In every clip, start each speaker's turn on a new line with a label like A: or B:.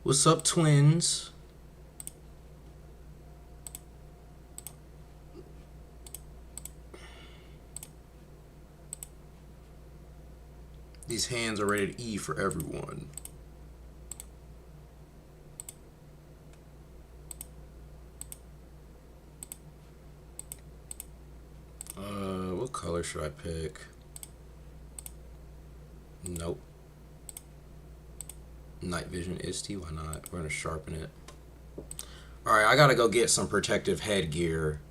A: What's up, twins? These hands are rated E for everyone. What color should I pick? Nope. Night vision Isty, why not? We're gonna sharpen it. Alright, I gotta go get some protective headgear.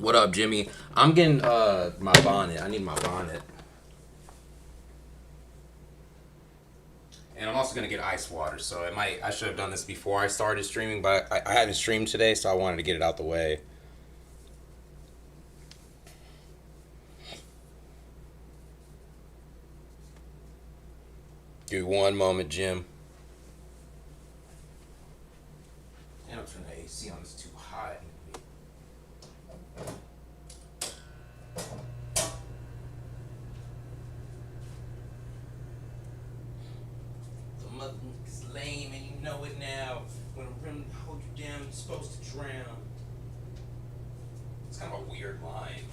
A: What up, Jimmy? I'm getting my bonnet. I need my bonnet. And I'm also gonna get ice water, so I should have done this before I started streaming, but I haven't streamed today, so I wanted to get it out the way. Give me one moment, Jim. And I'm turning the AC on, it's too hot. The mother is lame and you know it now. When a rim hold you down, you're supposed to drown. It's kind of a weird line.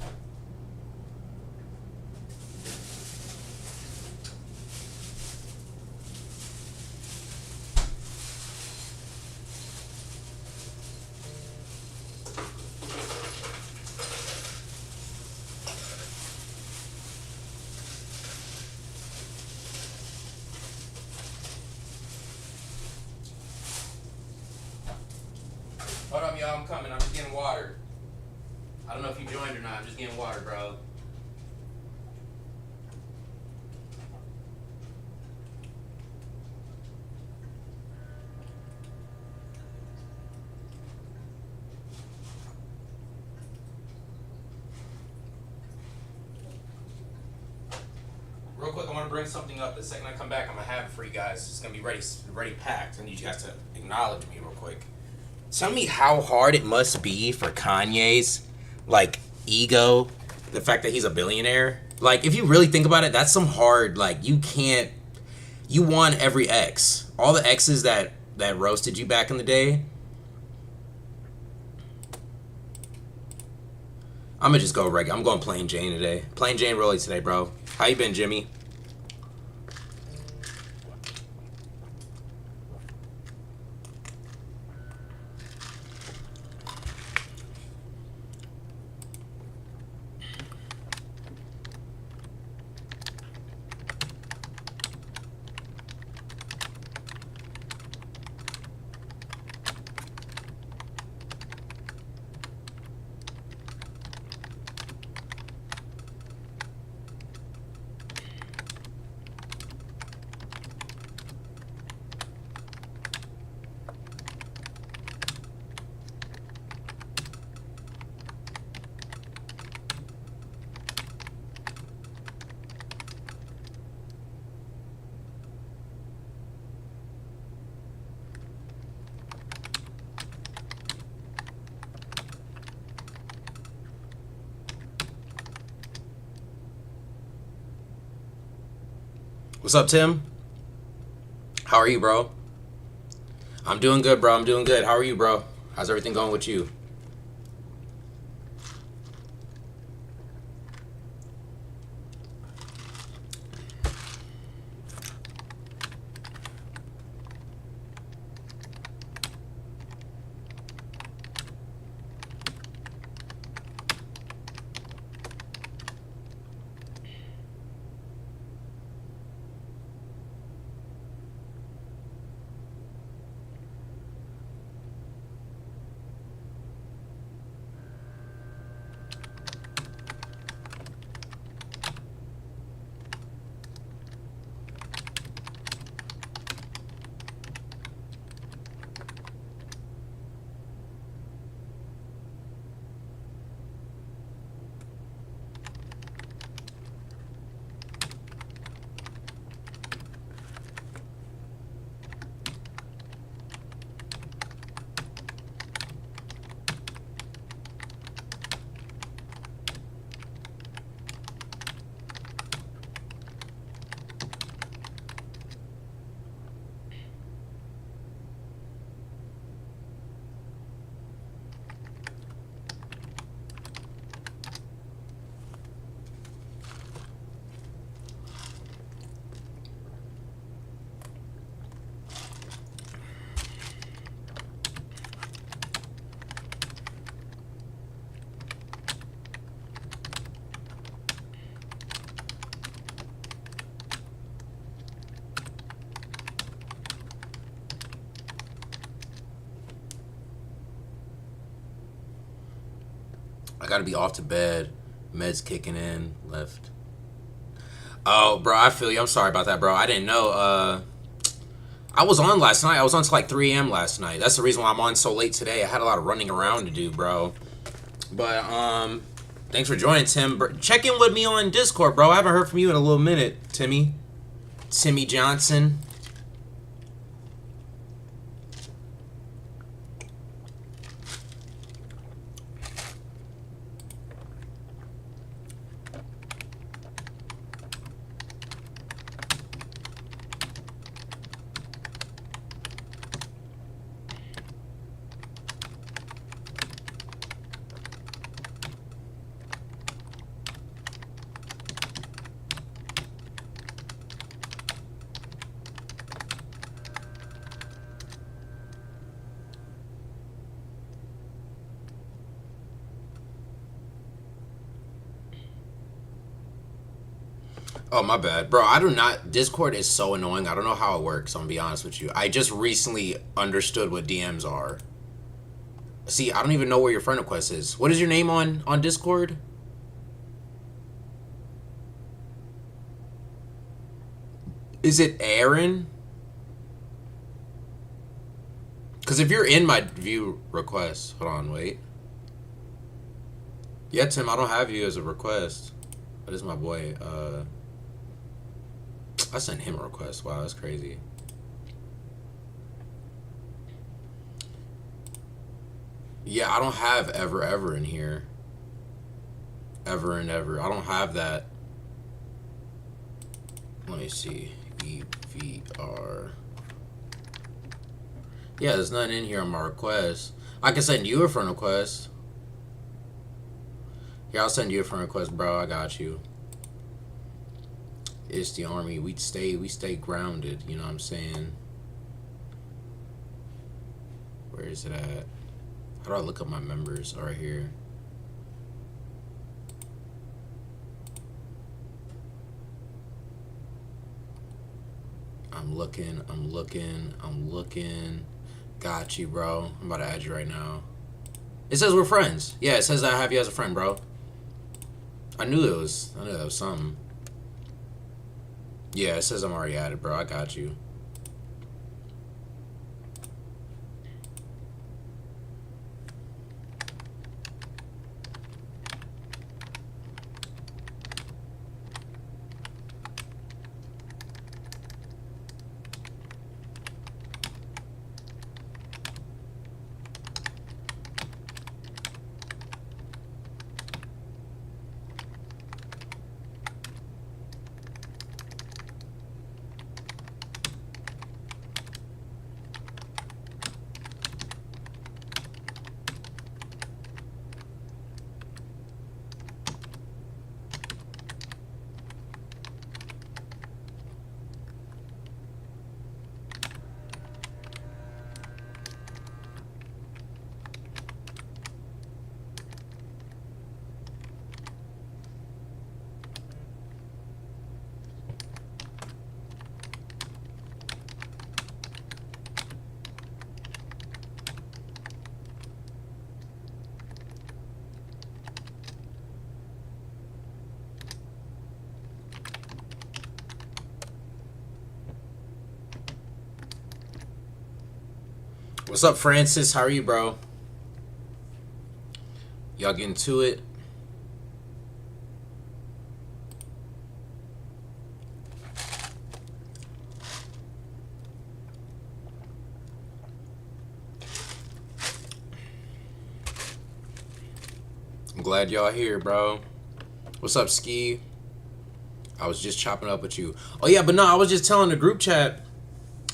A: Hold up, y'all. I'm coming. I'm just getting water. I don't know if you joined or not. I'm just getting water, bro. Real quick, I want to bring something up. The second I come back, I'm going to have it for you guys. It's going to be ready packed. I need you guys to acknowledge me real quick. Tell me how hard it must be for Kanye's, like, ego, the fact that he's a billionaire. Like, if you really think about it, that's some hard, like, you can't, you won every X. All the X's that roasted you back in the day. I'm gonna just go regular. I'm going plain Jane today. Plain Jane Rolly today, bro. How you been, Jimmy? What's up, Tim? How are you, bro? I'm doing good, bro. I'm doing good. How are you, bro? How's everything going with you? I gotta be off to bed. Meds kicking in. Left. Oh, bro, I feel you. I'm sorry about that, bro. I didn't know. I was on last night. I was on till like 3 a.m. last night. That's the reason why I'm on so late today. I had a lot of running around to do, bro. But thanks for joining, Tim. Check in with me on Discord, bro. I haven't heard from you in a little minute, Timmy. Timmy Johnson. Oh, my bad. Bro, I do not... Discord is so annoying. I don't know how it works, I'm gonna be honest with you. I just recently understood what DMs are. See, I don't even know where your friend request is. What is your name on Discord? Is it Aaron? Because if you're in my view request... Hold on, wait. Yeah, Tim, I don't have you as a request. That is my boy. I sent him a request. Wow, that's crazy. Yeah, I don't have ever in here. Ever and ever. I don't have that. Let me see. EVR. Yeah, there's nothing in here on my request. I can send you a friend request. Yeah, I'll send you a friend request, bro. I got you. It's the army. We stay grounded. You know what I'm saying? Where is it at? How do I look up my members? Right here. I'm looking. Got you, bro. I'm about to add you right now. It says we're friends. Yeah, it says I have you as a friend, bro. I knew that was something. Yeah, it says I'm already added, bro. I got you. What's up, Francis? How are you, bro? Y'all getting to it? I'm glad y'all here, bro. What's up, Ski? I was just chopping up with you. Oh yeah, but no, I was just telling the group chat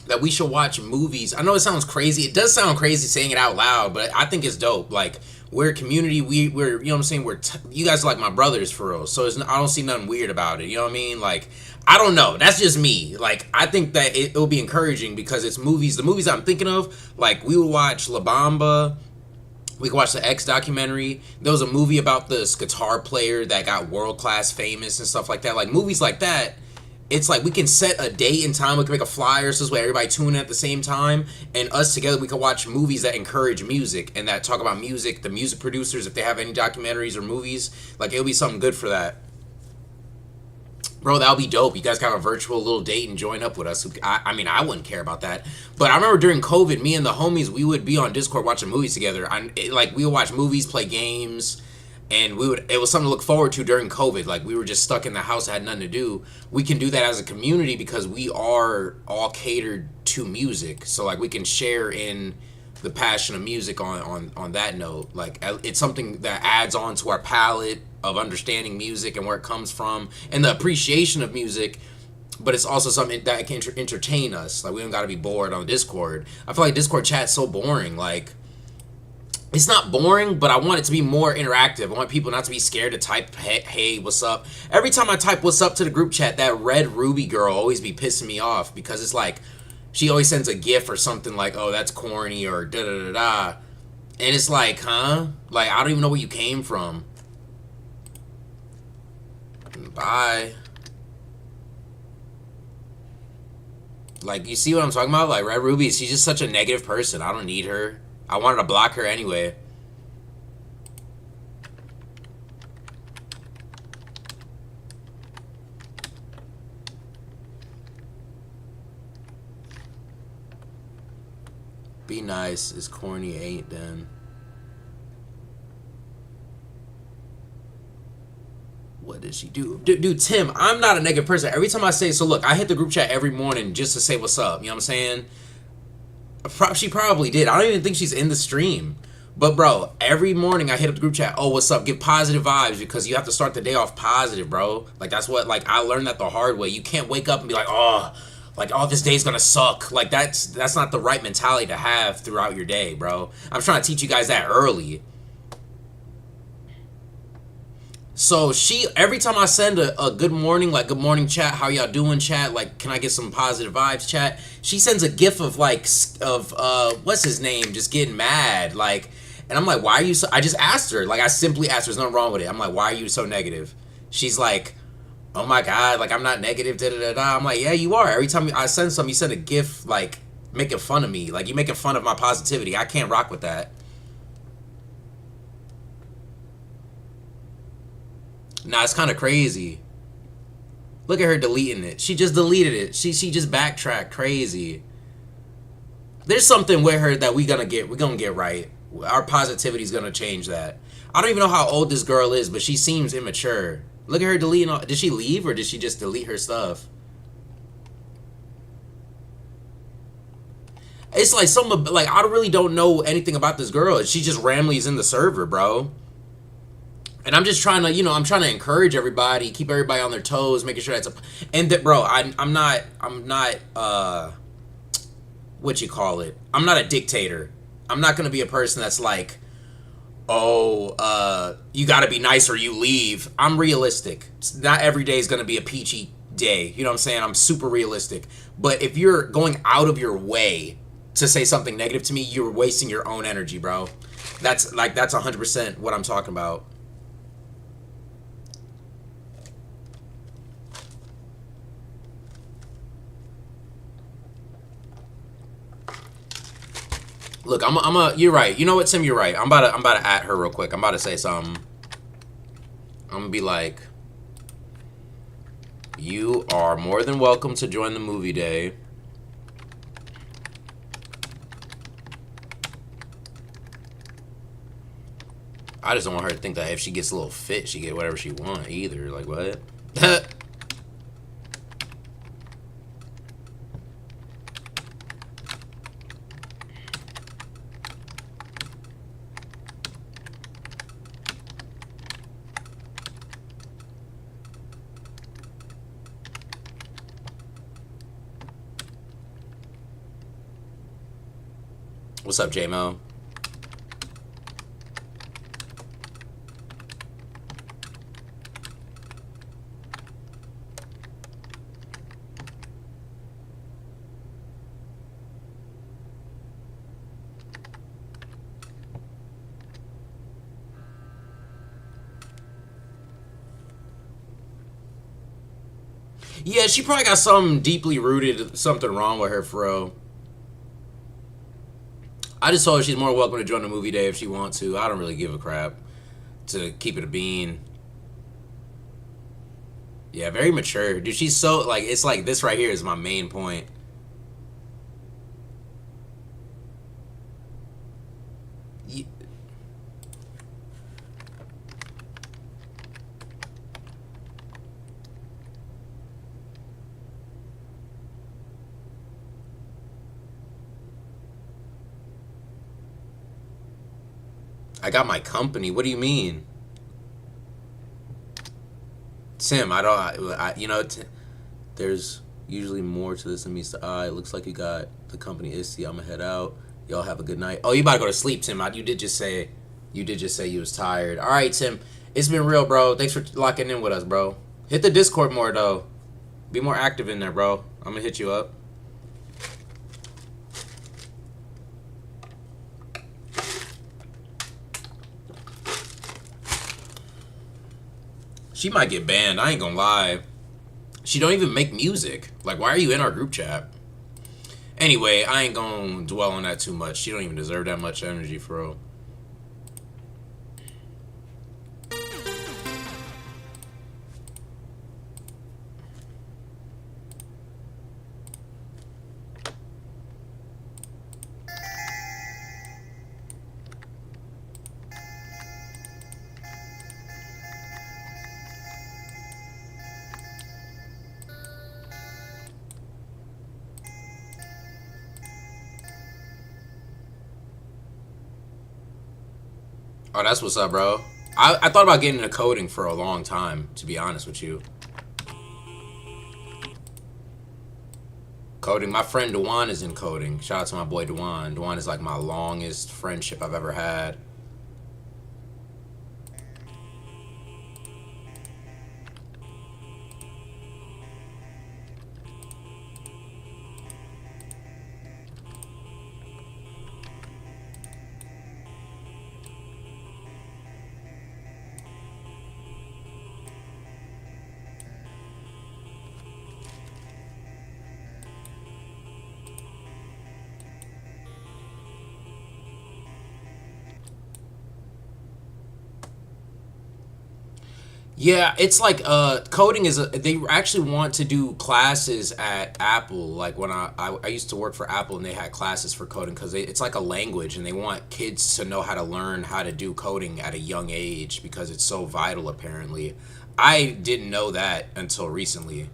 A: that we should watch movies. I know it sounds crazy. It does sound crazy saying it out loud, but I think it's dope. Like, we're a community. We're you know what I'm saying. You guys are like my brothers for real. So I don't see nothing weird about it. You know what I mean? Like, I don't know. That's just me. Like, I think that it'll be encouraging because it's movies. The movies I'm thinking of, like, we will watch La Bamba. We could watch the X documentary. There was a movie about this guitar player that got world class famous and stuff like that. Like, movies like that, it's like we can set a date and time. We can make a flyer so this way everybody tune in at the same time. And us together, we can watch movies that encourage music and that talk about music. The music producers, if they have any documentaries or movies, like, it'll be something good for that. Bro, that'll be dope. You guys can have a virtual little date and join up with us. I mean, I wouldn't care about that. But I remember during COVID, me and the homies, we would be on Discord watching movies together. We would watch movies, play games, and it was something to look forward to during COVID. Like, we were just stuck in the house, had nothing to do. We can do that as a community because we are all catered to music. So, like, we can share in the passion of music on that note. Like, it's something that adds on to our palette of understanding music and where it comes from and the appreciation of music, but it's also something that can entertain us. Like, we don't got to be bored on Discord. I feel like Discord chat's so boring. Like, it's not boring, but I want it to be more interactive. I want people not to be scared to type, hey, what's up? Every time I type what's up to the group chat, that red Ruby girl always be pissing me off because it's like she always sends a gif or something like, oh, that's corny or da-da-da-da. And it's like, huh? Like, I don't even know where you came from. Bye. Like, you see what I'm talking about? Like, Red Ruby, she's just such a negative person. I don't need her. I wanted to block her anyway. Be nice. It's corny, ain't then. What did she do? Dude, Tim, I'm not a negative person. Every time I say, so look, I hit the group chat every morning just to say what's up. You know what I'm saying? She probably did. I don't even think she's in the stream. But, bro, every morning I hit up the group chat. Oh, what's up? Give positive vibes because you have to start the day off positive, bro. Like, that's what, like, I learned that the hard way. You can't wake up and be like, oh, this day's gonna suck. Like, that's not the right mentality to have throughout your day, bro. I'm trying to teach you guys that early. So every time I send a good morning, like, good morning chat, how y'all doing chat, like, can I get some positive vibes chat, she sends a gif of what's his name, just getting mad, like, and I'm like, why are you so, I just asked her, like, I simply asked her, there's nothing wrong with it. I'm like, why are you so negative? She's like, oh my God, like, I'm not negative, da-da-da-da. I'm like, yeah, you are. Every time I send something, you send a gif, like, making fun of me, like, you making fun of my positivity. I can't rock with that. Nah, it's kind of crazy. Look at her deleting it. She just deleted it. She just backtracked crazy. There's something with her that we're gonna get right. Our positivity is gonna change that. I don't even know how old this girl is, but she seems immature. Look at her deleting all. Did she leave or did she just delete her stuff? It's like I really don't know anything about this girl. She just randomly is in the server, bro. And I'm just trying to, I'm trying to encourage everybody, keep everybody on their toes, making sure that's and that, bro, I'm not, what you call it? I'm not a dictator. I'm not going to be a person that's like, oh, you got to be nice or you leave. I'm realistic. Not every day is going to be a peachy day. You know what I'm saying? I'm super realistic. But if you're going out of your way to say something negative to me, you're wasting your own energy, bro. That's 100% what I'm talking about. Look, you're right. You know what, Tim? You're right. I'm about to at her real quick. I'm about to say something. I'm gonna be like, you are more than welcome to join the movie day. I just don't want her to think that if she gets a little fit, she get whatever she want either. Like, what? What's up, J-Mo? Yeah, she probably got something deeply rooted, something wrong with her, bro. I just told her she's more welcome to join the movie day if she wants to. I don't really give a crap. To keep it a bean. Yeah, very mature. Dude, she's so, like, it's like this right here is my main point. I got my company. What do you mean? Tim, you know, there's usually more to this than meets the eye. It looks like you got the company Isty. I'm gonna head out. Y'all have a good night. Oh, you about to go to sleep, Tim. You did just say you was tired. All right, Tim. It's been real, bro. Thanks for locking in with us, bro. Hit the Discord more, though. Be more active in there, bro. I'm gonna hit you up. She might get banned. I ain't gonna lie. She don't even make music. Like, why are you in our group chat? Anyway, I ain't gonna dwell on that too much. She don't even deserve that much energy, for real. Oh, that's what's up, bro. I thought about getting into coding for a long time, to be honest with you. Coding. My friend Dewan is in coding. Shout out to my boy Dewan. Dewan is like my longest friendship I've ever had. Yeah, it's like coding is they actually want to do classes at Apple. Like when I used to work for Apple and they had classes for coding because it's like a language and they want kids to know how to learn how to do coding at a young age because it's so vital apparently. I didn't know that until recently.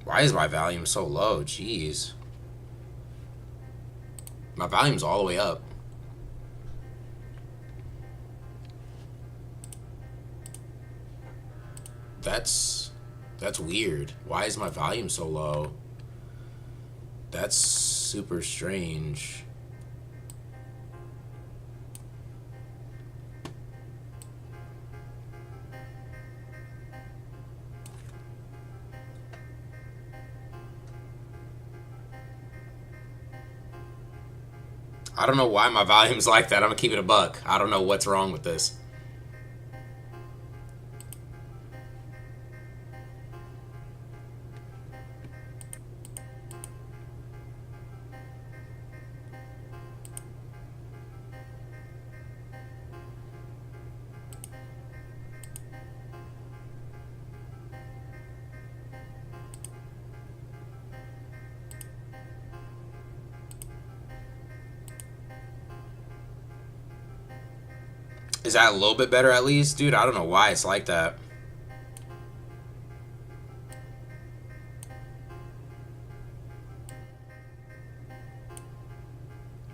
A: Why is my volume so low? Jeez. My volume's all the way up. That's weird. Why is my volume so low? That's super strange. I don't know why my volume's like that. I'm gonna keep it a buck. I don't know what's wrong with this. Is that a little bit better at least? Dude, I don't know why it's like that.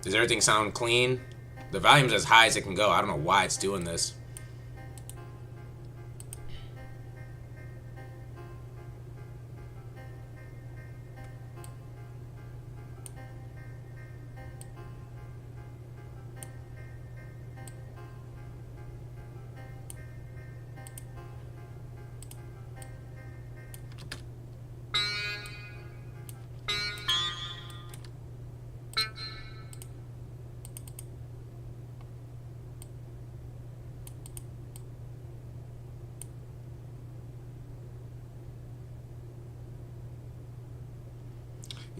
A: Does everything sound clean? The volume's as high as it can go. I don't know why it's doing this.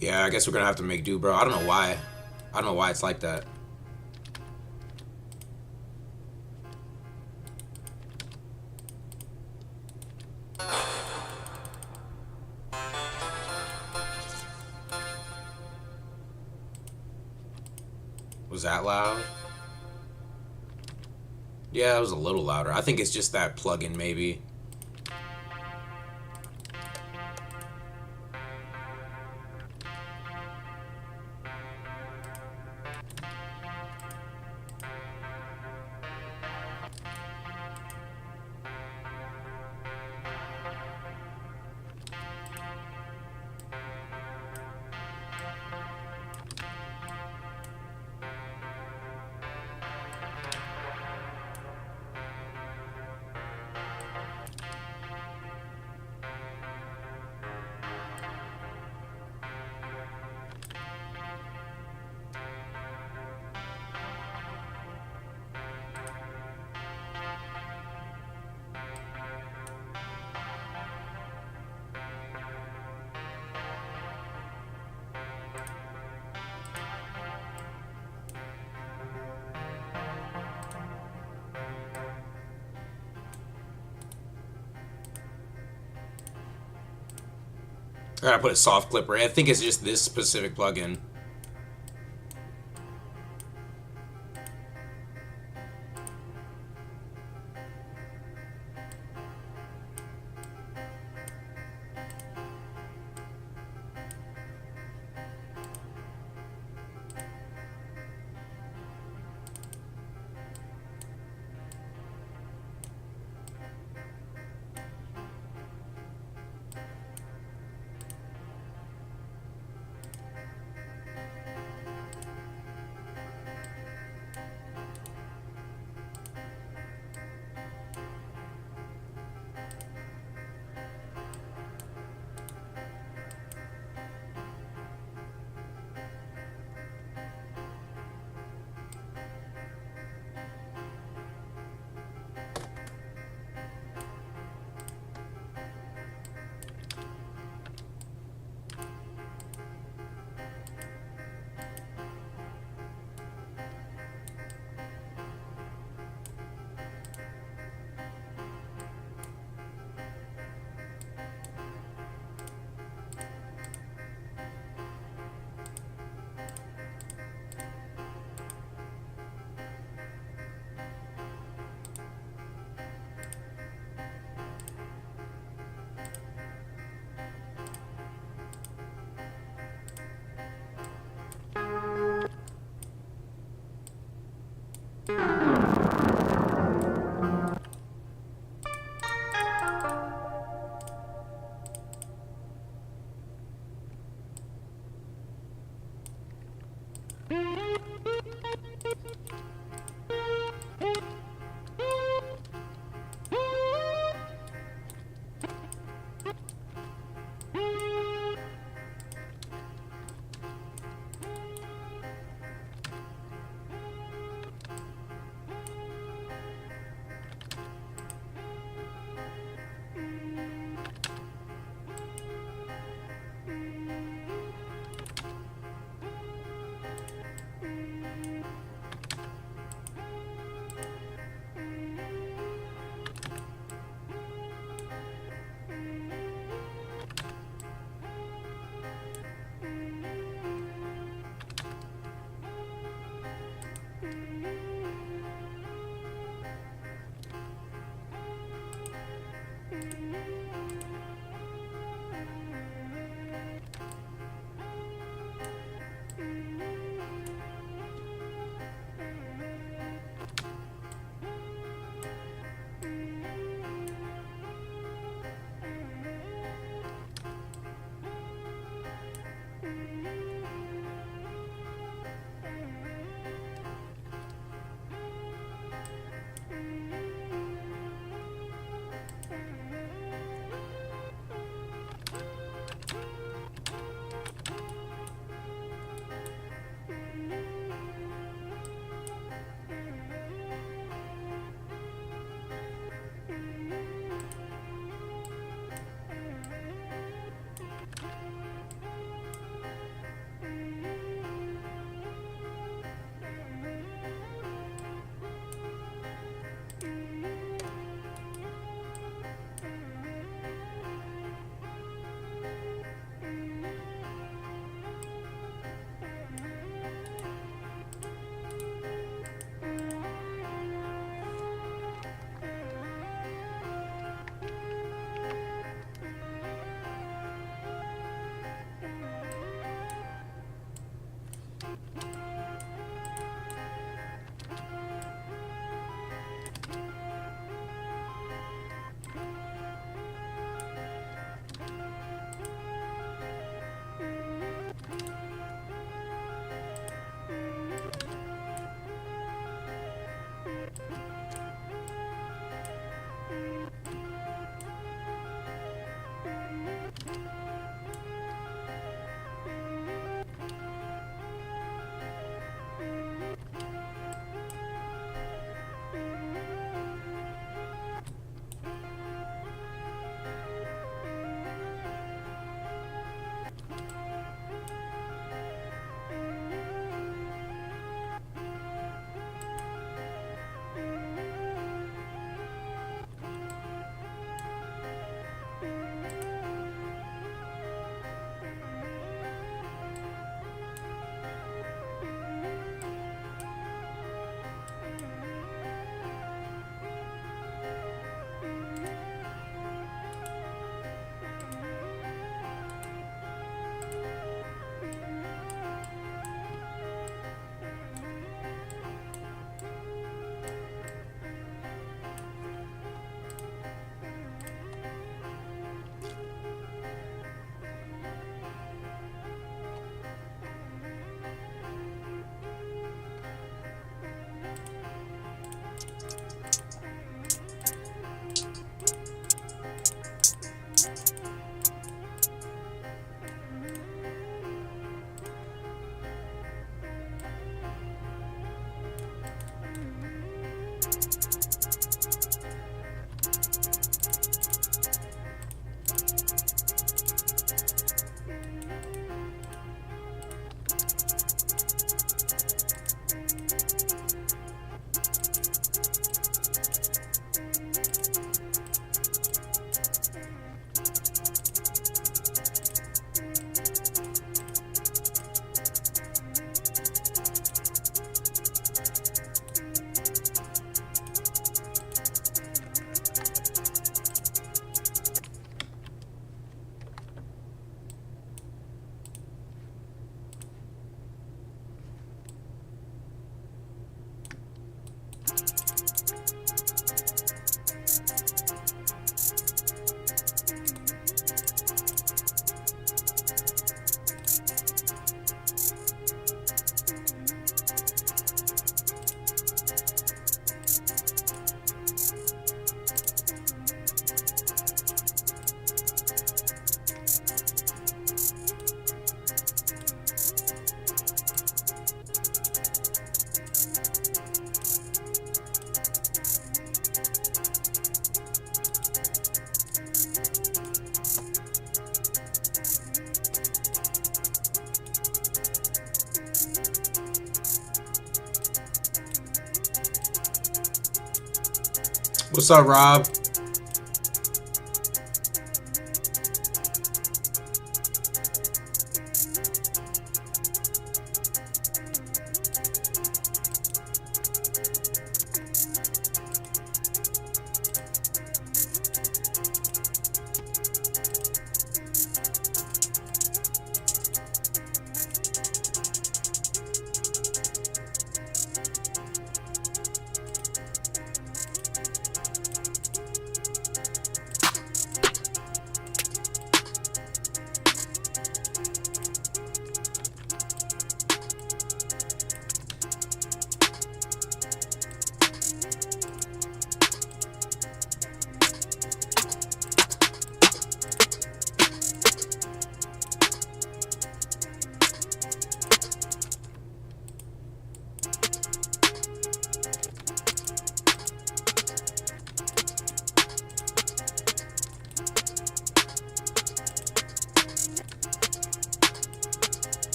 A: Yeah, I guess we're gonna have to make do, bro. I don't know why. I don't know why it's like that. Was that loud? Yeah, it was a little louder. I think it's just that plugin, maybe. I gotta put a soft clip right. I think it's just this specific plugin.
B: What's up, Rob?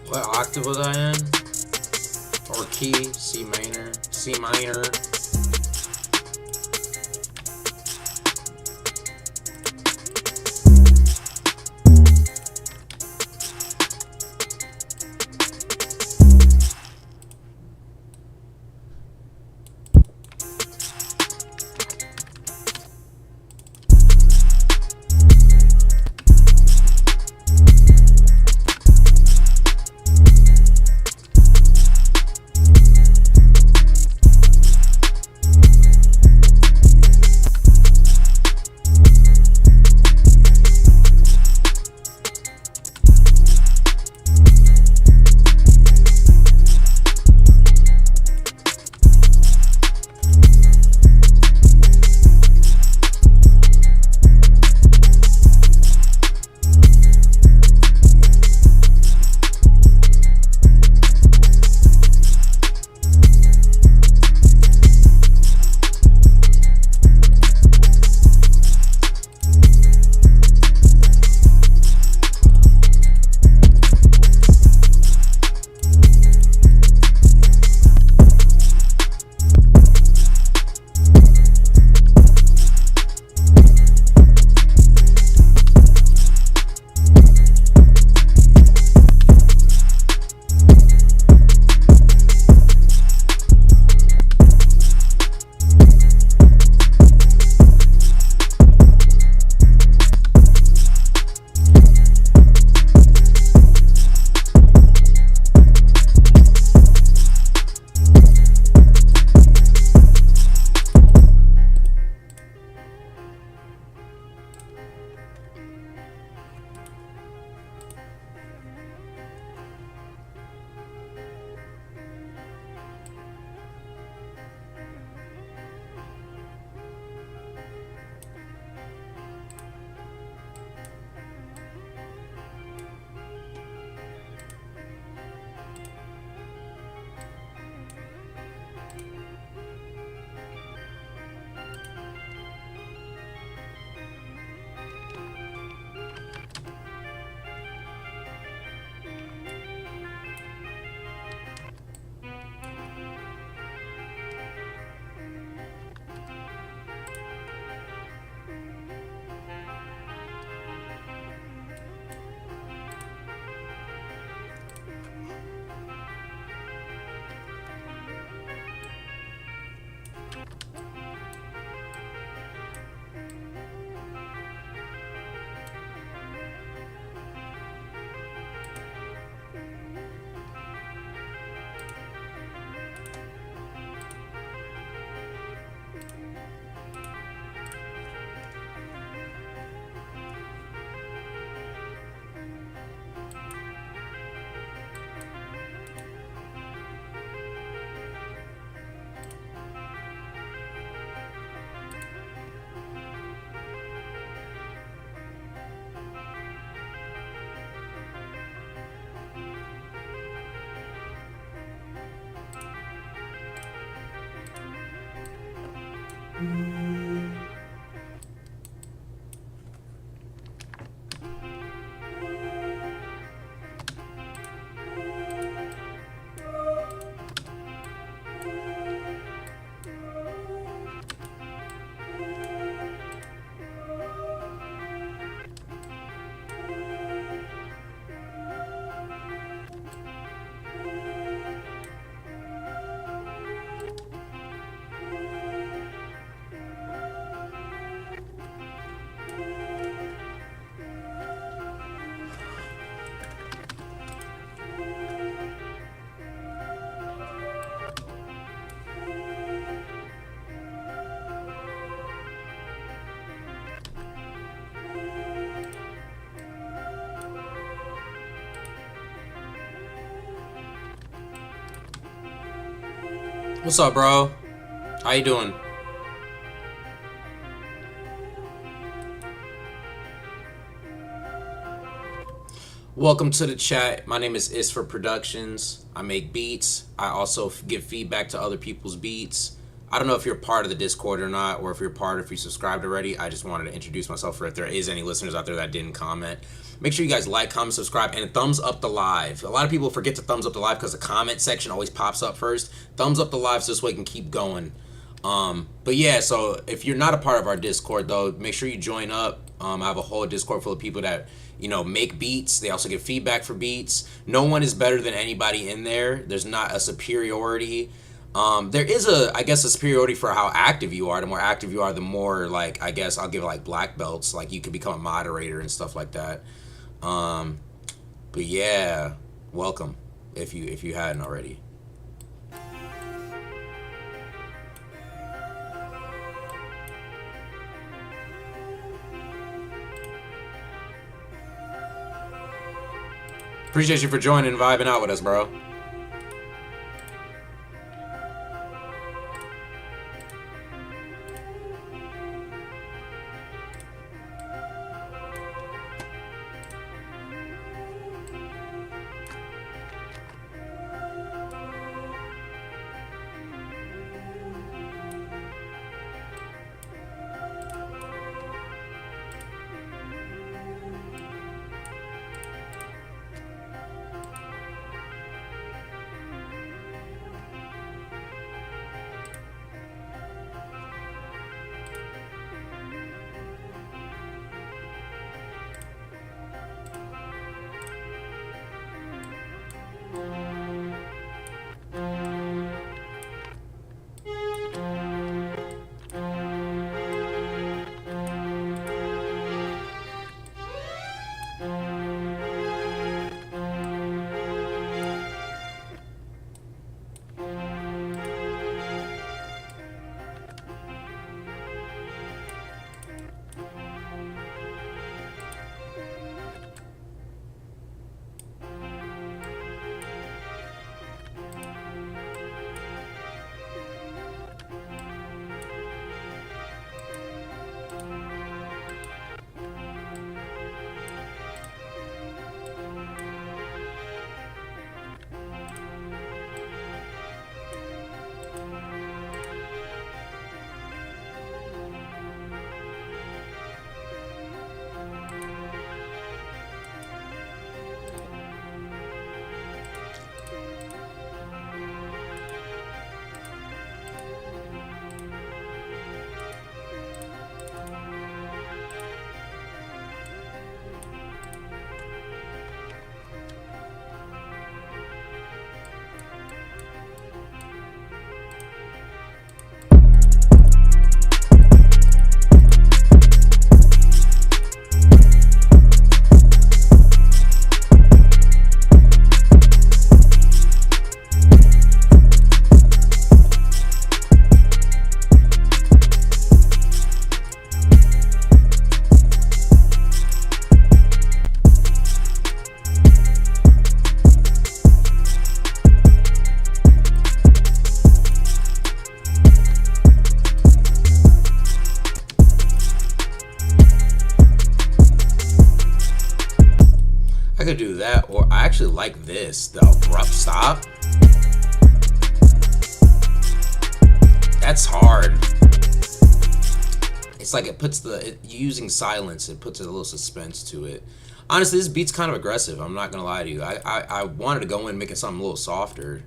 B: What octave was I in? Or key? C minor. C minor. What's up, bro? How you doing? Welcome to the chat. My name is Isty Productions. I make beats. I also give feedback to other people's beats. I don't know if you're part of the Discord or not, or if you subscribed already. I just wanted to introduce myself for if there is any listeners out there that didn't comment. Make sure you guys like, comment, subscribe, and thumbs up the live. A lot of people forget to thumbs up the live because the comment section always pops up first. Thumbs up the live so this way we can keep going. But yeah, so if you're not a part of our Discord though, make sure you join up. I have a whole Discord full of people that, you know, make beats. They also give feedback for beats. No one is better than anybody in there. There's not a superiority. There is I guess a superiority for how active you are. The more active you are, the more, like, I guess I'll give it like black belts. Like you could become a moderator and stuff like that. But yeah, welcome if you hadn't already. Appreciate you for joining and vibing out with us, bro. I could do that, or I actually like this, the abrupt stop. That's hard. It's like it puts using silence, it puts a little suspense to it. Honestly, this beat's kind of aggressive. I'm not gonna lie to you. I wanted to go in making something a little softer,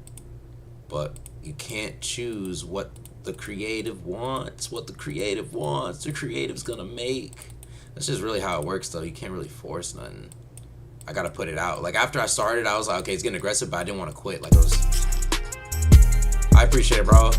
B: but you can't choose what the creative wants. What the creative wants, the creative's gonna make. That's just really how it works, though. You can't really force nothing. I gotta put it out. Like after I started, I was like, okay, it's getting aggressive, but I didn't want to quit. Like it was. I appreciate it, bro.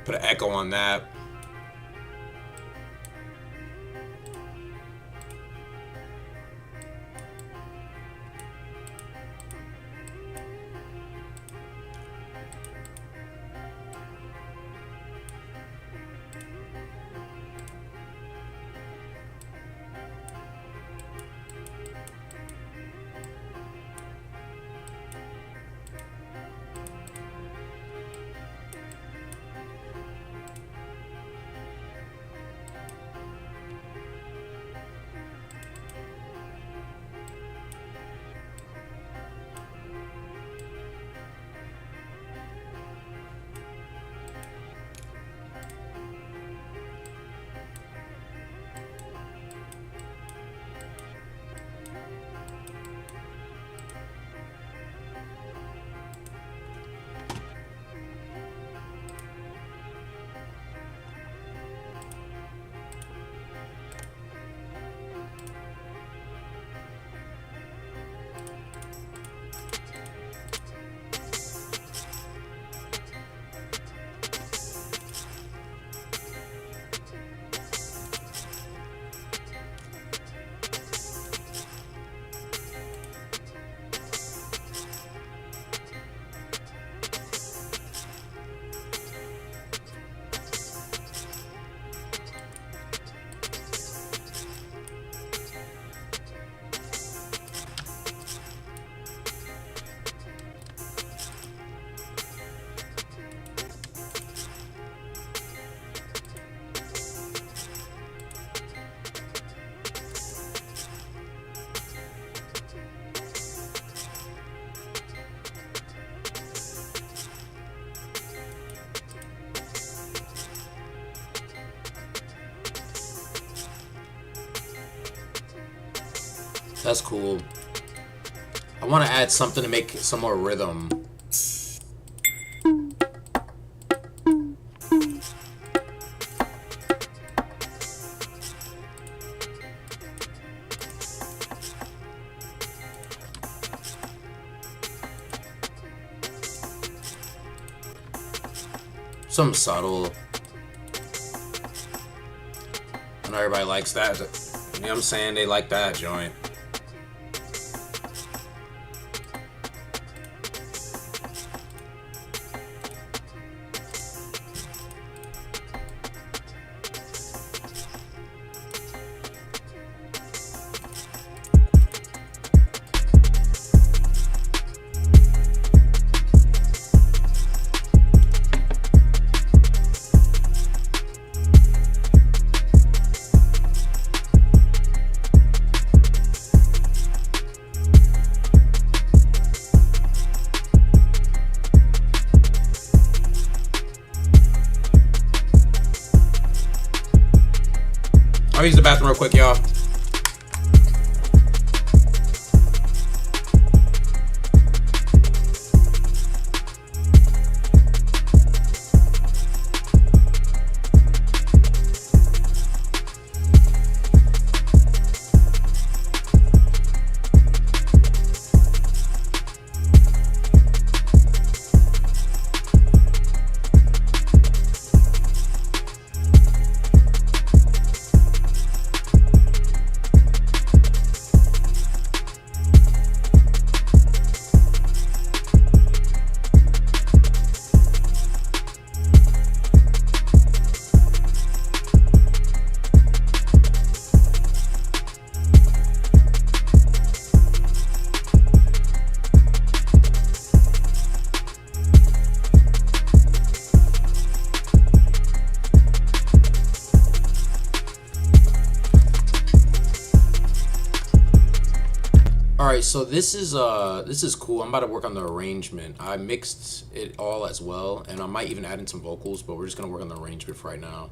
B: Put an echo on that. That's cool. I want to add something to make some more rhythm. Something subtle. I know everybody likes that. You know what I'm saying? They like that joint. I'll use the bathroom real quick, y'all. Alright, so this is cool. I'm about to work on the arrangement. I mixed it all as well, and I might even add in some vocals, but we're just gonna work on the arrangement for right now.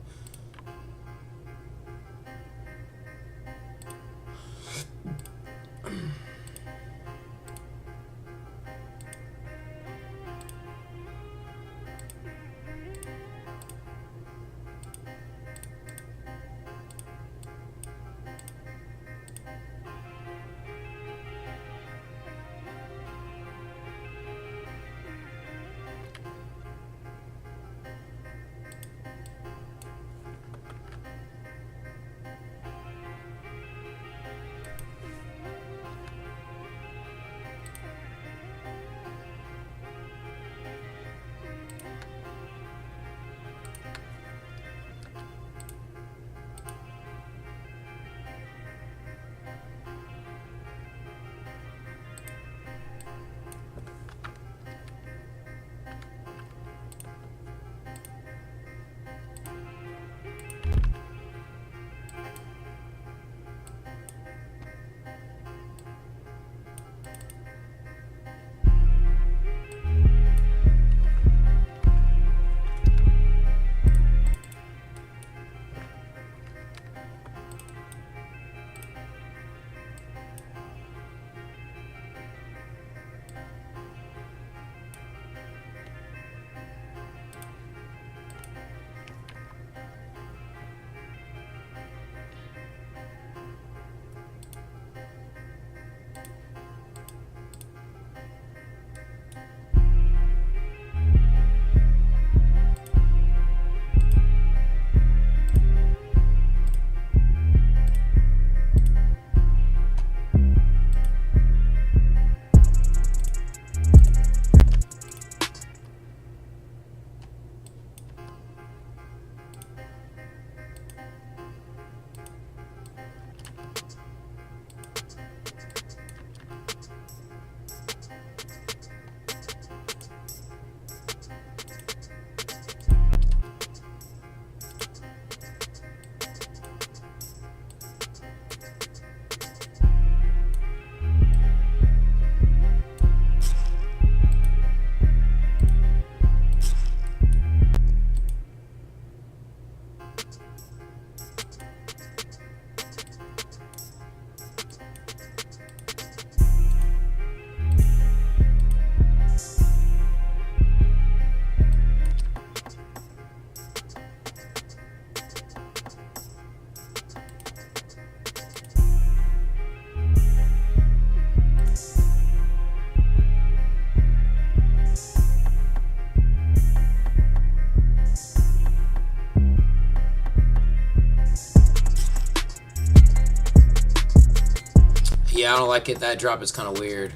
B: Yeah, I don't like it. That drop is kind of weird.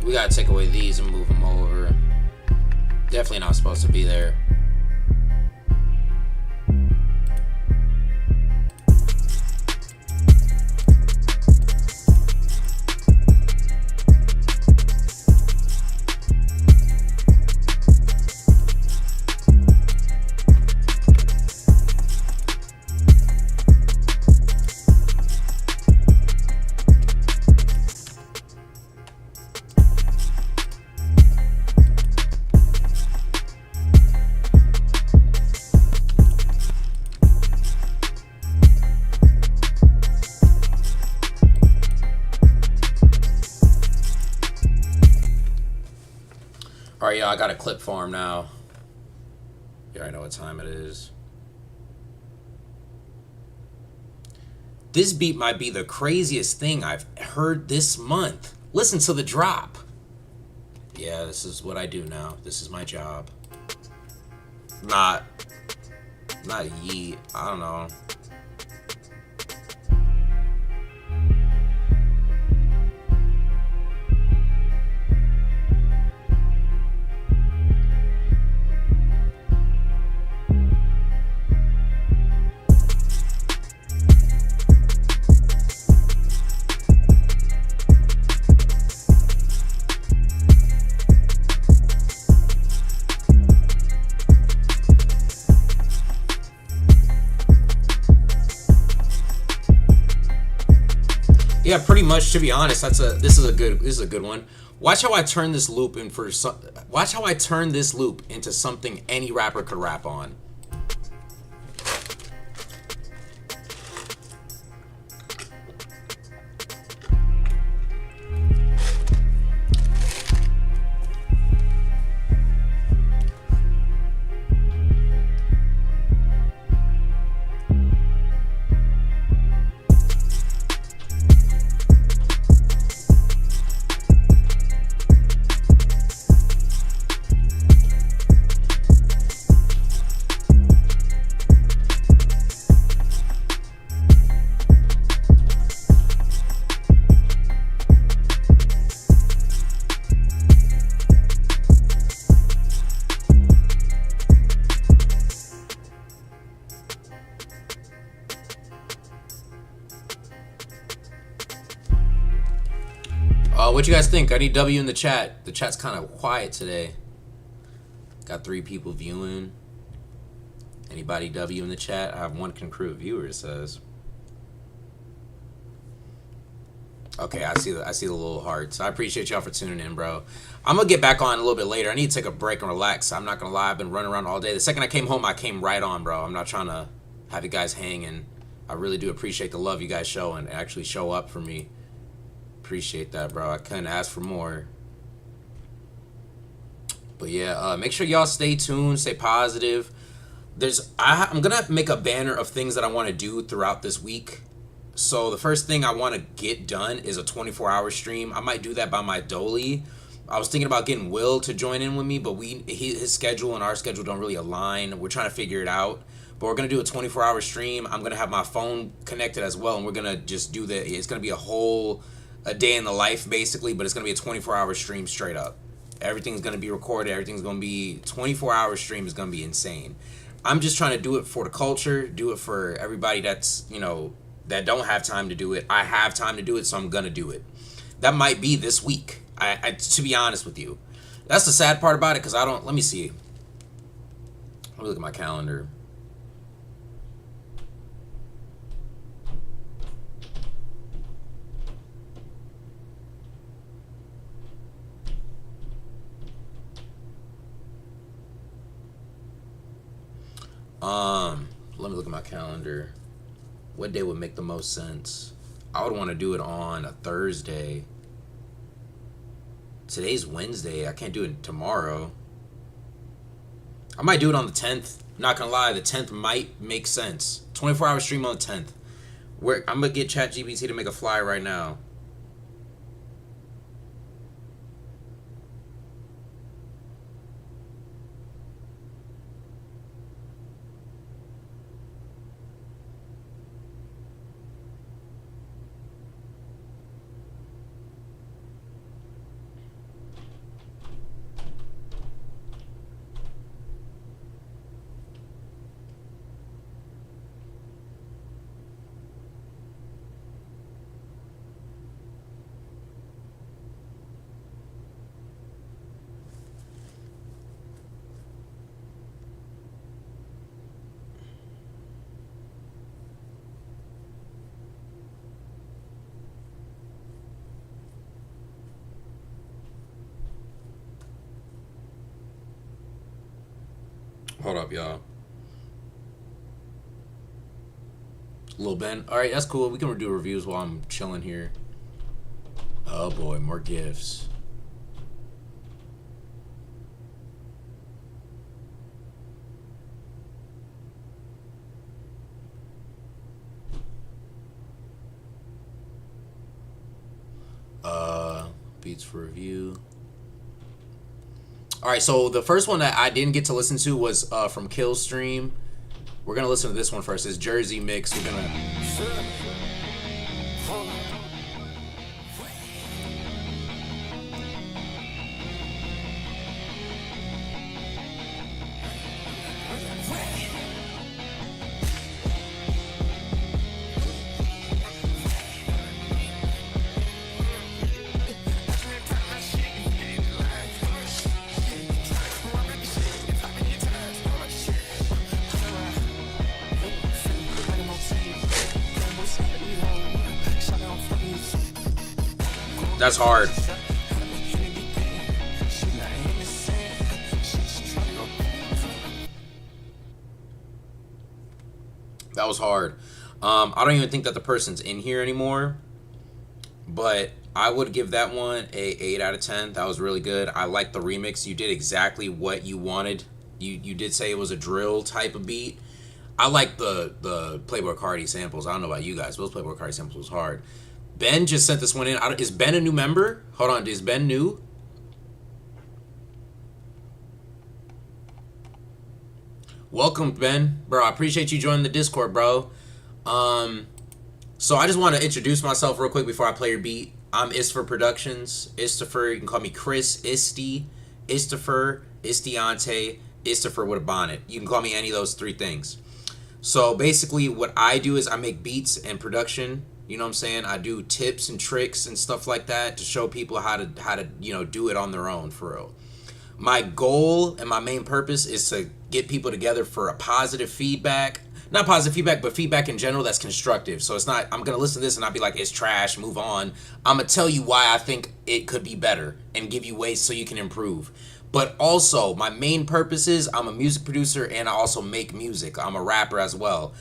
B: We gotta take away these and move them over. Definitely not supposed to be there. Alright, y'all, I got a clip for him now. You already know what time it is. This beat might be the craziest thing I've heard this month. Listen to the drop. Yeah, this is what I do now. This is my job. Not yeet. I don't know. Yeah, pretty much. To be honest, this is a good one. Watch how I turn this loop into something any rapper could rap on. What you guys think? I need W in the chat. The chat's kind of quiet today. Got 3 people viewing. Anybody W in the chat? I have 1 concurrent viewer, it says. Okay, I see the little hearts. I appreciate y'all for tuning in, bro. I'm gonna get back on a little bit later. I need to take a break and relax. I'm not gonna lie, I've been running around all day. The second I came home, I came right on, bro. I'm not trying to have you guys hanging. I really do appreciate the love you guys show and actually show up for me. Appreciate that, bro. I couldn't ask for more. But yeah, make sure y'all stay tuned, stay positive. I'm gonna make a banner of things that I want to do throughout this week. So the first thing I want to get done is a 24-hour stream. I might do that by my dolly. I was thinking about getting Will to join in with me, but his schedule and our schedule don't really align. We're trying to figure it out. But we're gonna do a 24-hour stream. I'm gonna have my phone connected as well, and we're gonna just do it's gonna be a day in the life basically, but it's gonna be a 24-hour stream straight up. Everything's gonna be recorded. Everything's gonna be 24-hour stream is gonna be insane. I'm just trying to do it for the culture, do it for everybody that's that don't have time to do it. I have time to do it, so I'm gonna do it. That might be this week. I to be honest with you, that's the sad part about it because I don't. Let me see. Let me look at my calendar. Let me look at my calendar. What day would make the most sense? I would want to do it on a Thursday. Today's Wednesday. I can't do it tomorrow. I might do it on the 10th. Not gonna lie, the 10th might make sense. 24-hour stream on the 10th. I'm gonna get ChatGPT to make a flyer right now. Hold up, y'all. Lil Ben. All right, that's cool. We can do reviews while I'm chilling here. Oh boy, more gifts. Beats for review. All right, so the first one that I didn't get to listen to was from Killstream. We're gonna listen to this one first. It's Jersey Mix. We're gonna. That's hard. That was hard. I don't even think that the person's in here anymore, but I would give that one a 8 out of 10. That was really good. I like the remix. You did exactly what you wanted. You did say it was a drill type of beat. I like the Playboi Carti samples. I don't know about you guys. Those Playboi Carti samples was hard. Ben just sent this one in. Is Ben a new member? Hold on. Is Ben new? Welcome, Ben. Bro, I appreciate you joining the Discord, bro. So I just want to introduce myself real quick before I play your beat. I'm Istfer Productions. Istifer, you can call me Chris, Isty, Istifer, Istiante, Istifer with a bonnet. You can call me any of those three things. So basically what I do is I make beats and production. You know what I'm saying? I do tips and tricks and stuff like that to show people how to do it on their own, for real. My goal and my main purpose is to get people together for a positive feedback. Not positive feedback, but feedback in general that's constructive. So it's not, I'm going to listen to this and not be like, it's trash, move on. I'm going to tell you why I think it could be better and give you ways so you can improve. But also, my main purpose is I'm a music producer and I also make music. I'm a rapper as well.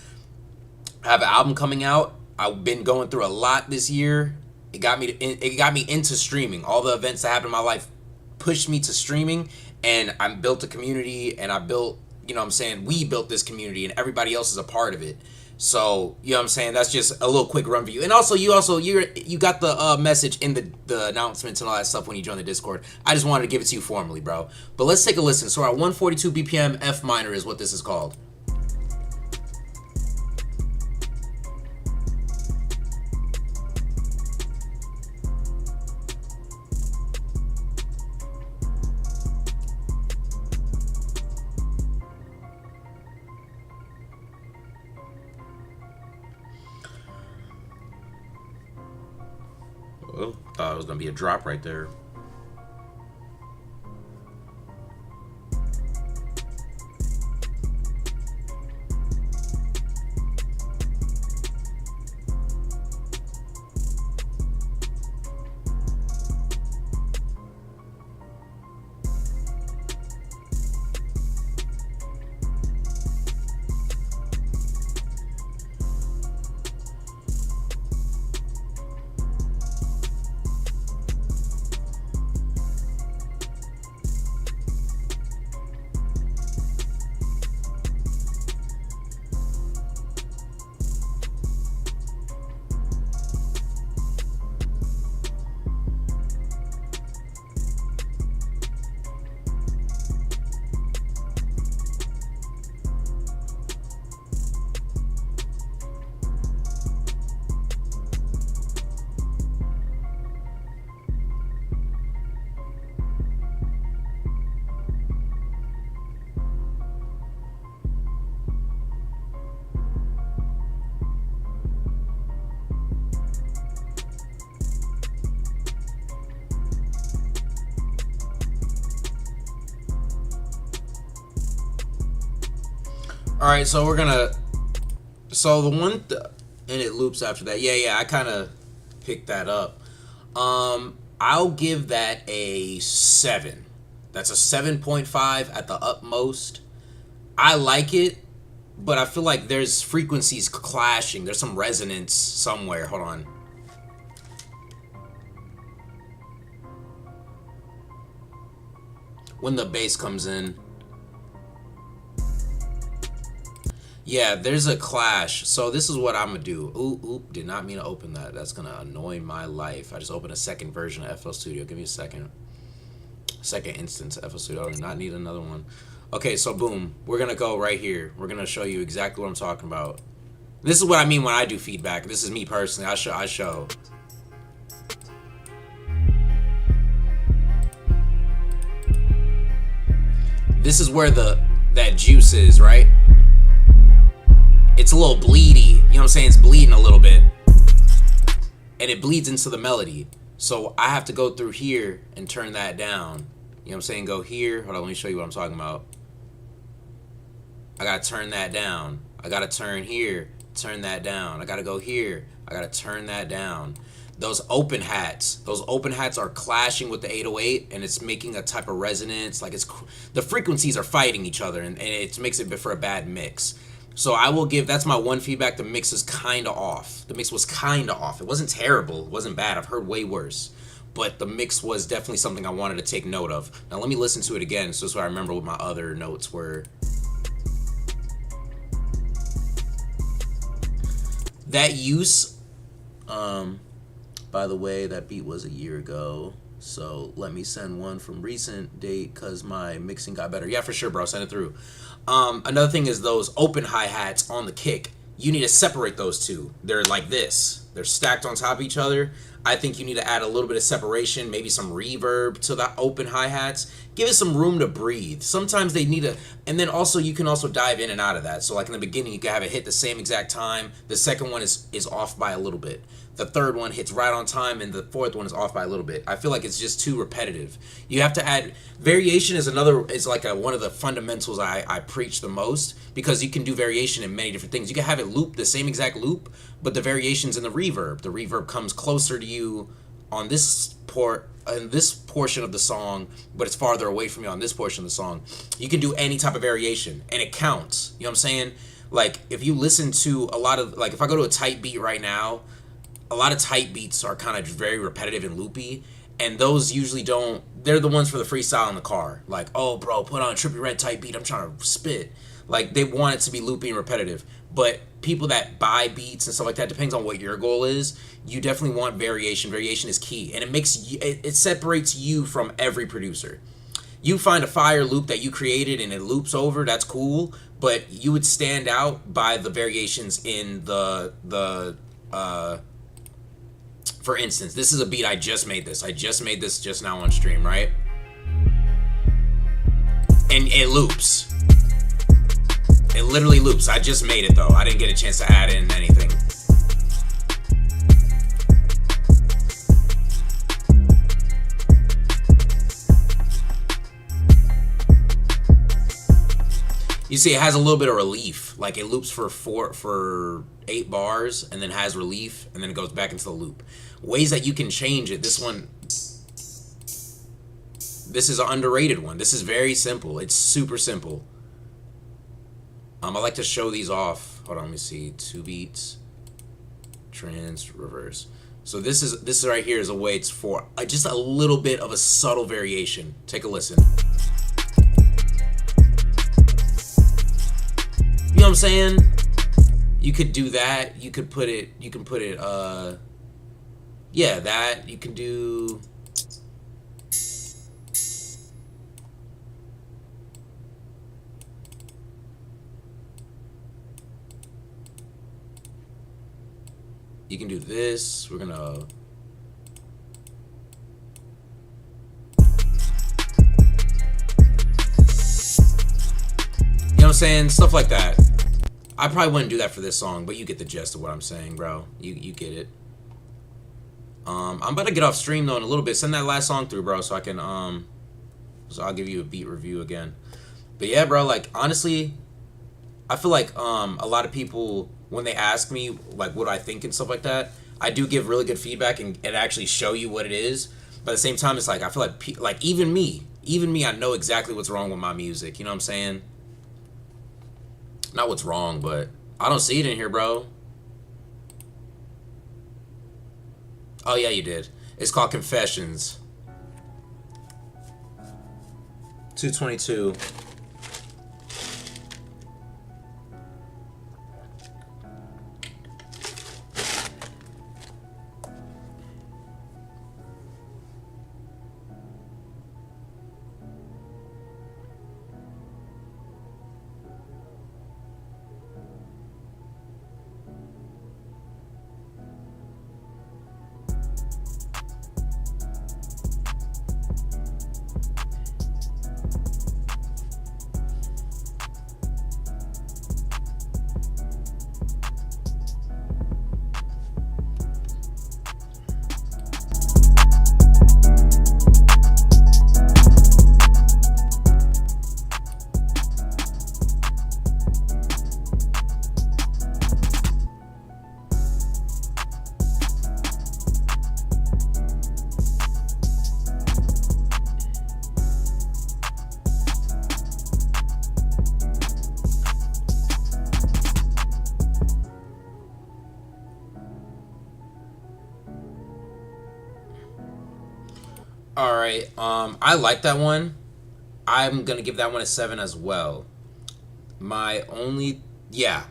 B: I have an album coming out. I've been going through a lot this year. It got me into streaming. All the events that happened in my life pushed me to streaming, and I built a community, and I built, you know what I'm saying, we built this community, and everybody else is a part of it. So, you know what I'm saying, that's just a little quick run for you. And also, you got the message in the announcements and all that stuff when you joined the Discord. I just wanted to give it to you formally, bro. But let's take a listen. So our 142 BPM F minor is what this is called. Oh, thought it was gonna be a drop right there. All right, so we're gonna. So the one, and it loops after that. Yeah, I kind of picked that up. I'll give that a 7. That's a 7.5 at the utmost. I like it, but I feel like there's frequencies clashing. There's some resonance somewhere. Hold on. When the bass comes in. Yeah, there's a clash. So this is what I'm gonna do. Ooh, did not mean to open that. That's gonna annoy my life. I just opened a second version of FL Studio. Give me a second. Second instance of FL Studio. I do not need another one. Okay, so boom. We're gonna go right here. We're gonna show you exactly what I'm talking about. This is what I mean when I do feedback. This is me personally. I show. This is where that juice is, right? It's a little bleedy. You know what I'm saying? It's bleeding a little bit. And it bleeds into the melody. So I have to go through here and turn that down. You know what I'm saying? Go here. Hold on, let me show you what I'm talking about. I gotta turn that down. I gotta turn here, turn that down. I gotta go here. I gotta turn that down. Those open hats are clashing with the 808, and it's making a type of resonance. Like the frequencies are fighting each other, and it makes it for a bad mix. So I will give, that's my one feedback. The mix is kind of off. The mix was kind of off. It wasn't terrible. It wasn't bad. I've heard way worse. But the mix was definitely something I wanted to take note of. Now let me listen to it again so I remember what my other notes were. That use, by the way, that beat was a year ago. So let me send one from recent date because my mixing got better. Yeah, for sure, bro. Send it through. Another thing is those open hi-hats on the kick. You need to separate those two. They're like this. They're stacked on top of each other. I think you need to add a little bit of separation, maybe some reverb to the open hi-hats. Give it some room to breathe. Sometimes they need and then also you can also dive in and out of that. So like in the beginning, you can have it hit the same exact time. The second one is off by a little bit. The third one hits right on time, and the fourth one is off by a little bit. I feel like it's just too repetitive. You have to add variation is like one of the fundamentals I preach the most, because you can do variation in many different things. You can have it loop the same exact loop, but the variation's in the reverb. The reverb comes closer to you on this portion of the song, but it's farther away from you on this portion of the song. You can do any type of variation, and it counts. You know what I'm saying? Like if you listen to a lot of, like if I go to a tight beat right now, a lot of tight beats are kind of very repetitive and loopy, and those usually they're the ones for the freestyle in the car. Like, oh bro, put on a Trippie Redd tight beat, I'm trying to spit. Like they want it to be loopy and repetitive. But people that buy beats and stuff like that, depends on what your goal is. You definitely want variation. Variation is key, and it separates you from every producer. You find a fire loop that you created and it loops over, that's cool, but you would stand out by the variations in for instance, this is a beat I just made this. I just made this just now on stream, right? And it loops. It literally loops. I just made it though. I didn't get a chance to add in anything. You see, it has a little bit of relief. Like it loops for 8 bars and then has relief and then it goes back into the loop. Ways that you can change it. This is an underrated one. This is very simple. It's super simple. I like to show these off. Hold on, let me see. 2 beats, trans, reverse. So this right here is a way for just a little bit of a subtle variation. Take a listen. You know what I'm saying? You could do that. You can put it, yeah, that. You can do, this. We're gonna, you know what I'm saying? Stuff like that. I probably wouldn't do that for this song, but you get the gist of what I'm saying, bro. You get it. I'm about to get off stream though in a little bit. Send that last song through, bro, so I can so I'll give you a beat review again. But yeah, bro, like honestly, I feel like a lot of people, when they ask me like what I think and stuff like that, I do give really good feedback and actually show you what it is. But at the same time, it's like I feel like even me, I know exactly what's wrong with my music. You know what I'm saying? Not what's wrong, but I don't see it in here, bro. Oh yeah, you did. It's called Confessions. 222. All right. I like that one. I'm gonna give that one a 7 as well. My only, yeah,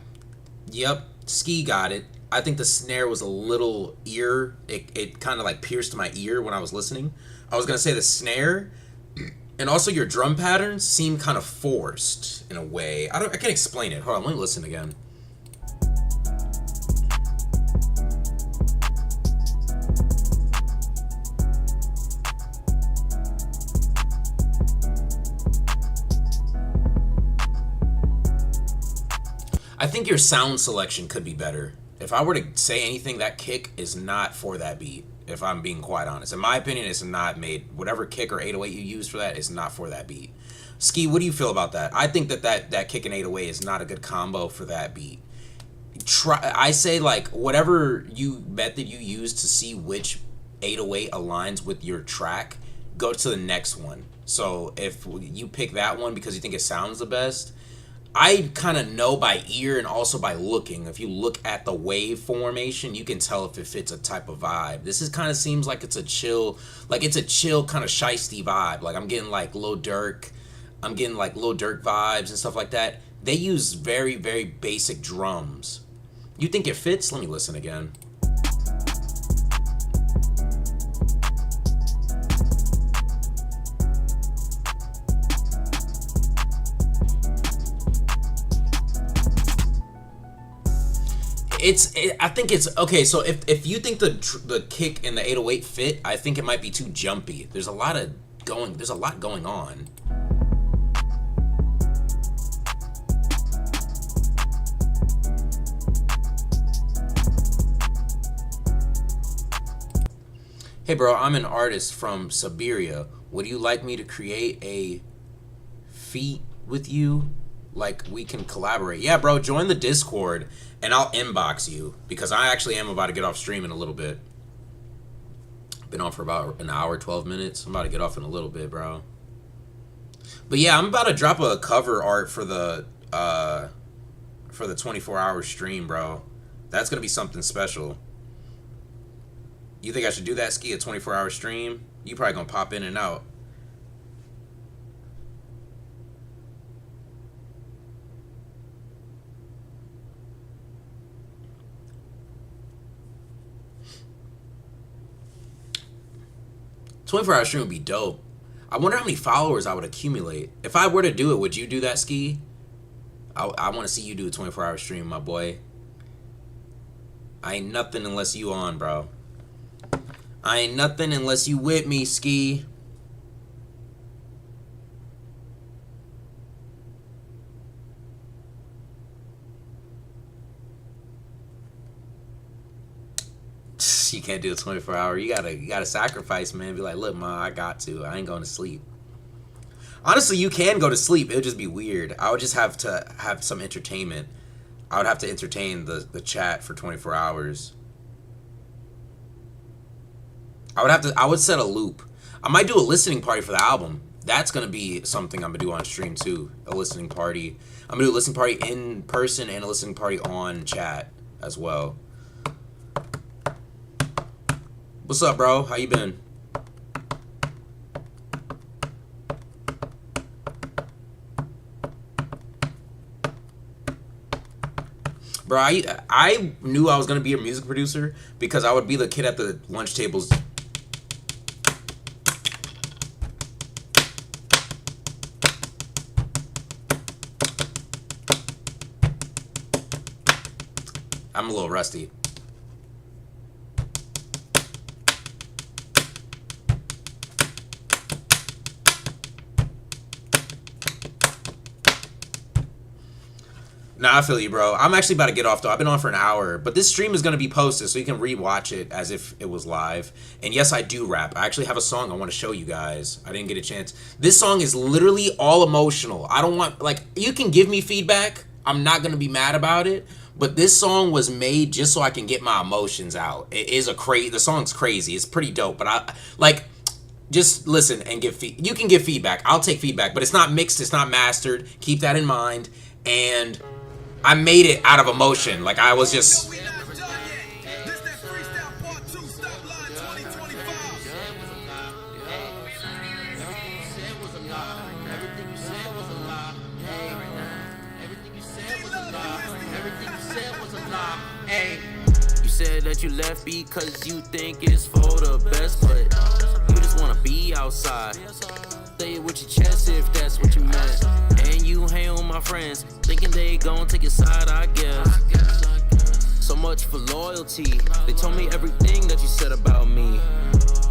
B: yep. Ski got it. I think the snare was a little ear. It kind of like pierced my ear when I was listening. I was gonna say the snare, and also your drum patterns seem kind of forced in a way. I can't explain it. Hold on, let me listen again. I think your sound selection could be better. If I were to say anything, that kick is not for that beat, if I'm being quite honest. In my opinion, it's not made. Whatever kick or 808 you use for that is not for that beat. Ski, what do you feel about that? I think that kick and 808 is not a good combo for that beat. I say, like, whatever method you use to see which 808 aligns with your track, go to the next one. So if you pick that one because you think it sounds the best, I kind of know by ear and also by looking. If you look at the wave formation, you can tell if it fits a type of vibe. This is kind of seems like it's a chill kind of shiesty vibe. Like I'm getting like Lil Durk vibes and stuff like that. They use very, very basic drums. You think it fits? Let me listen again. I think it's okay. So if you think the kick and the 808 fit, I think it might be too jumpy. There's a lot going on. Hey bro, I'm an artist from Siberia. Would you like me to create a feat with you? Like we can collaborate. Yeah, bro, join the Discord and I'll inbox you because I actually am about to get off stream in a little bit. Been on for about an hour, 12 minutes. I'm about to get off in a little bit, bro. But yeah, I'm about to drop a cover art for the 24-hour stream, bro. That's gonna be something special. You think I should do that, Ski, a 24-hour stream? You probably gonna pop in and out. $24-hour stream would be dope. I wonder how many followers I would accumulate. If I were to do it, would you do that, Ski? I want to see you do a 24-hour stream, my boy. I ain't nothing unless you on, bro. I ain't nothing unless you with me, Ski. You can't do a 24-hour. You gotta sacrifice, man. Be like, look, ma, I got to. I ain't going to sleep. Honestly, you can go to sleep. It would just be weird. I would just have to have some entertainment. I would have to entertain the chat for 24 hours. I would set a loop. I might do a listening party for the album. That's gonna be something I'm gonna do on stream too. A listening party. I'm gonna do a listening party in person and a listening party on chat as well. What's up, bro? How you been? Bro, I knew I was gonna be a music producer because I would be the kid at the lunch tables. I'm a little rusty. Nah, I feel you, bro. I'm actually about to get off, though. I've been on for an hour. But this stream is going to be posted, so you can re-watch it as if it was live. And yes, I do rap. I actually have a song I want to show you guys. I didn't get a chance. This song is literally all emotional. I don't want... Like, you can give me feedback. I'm not going to be mad about it. But this song was made just so I can get my emotions out. It is a crazy... The song's crazy. It's pretty dope. But I... Like... Just listen and give feedback. You can give feedback. I'll take feedback. But it's not mixed. It's not mastered. Keep that in mind. And... I made it out of emotion. Like, I was just...
C: You said that you left because you think it's for the best, but you just want to be outside. Say it with your chest if that's what you meant. And you hang on my friends, thinking they gon' take your side, I guess. So much for loyalty. They told me everything that you said about me.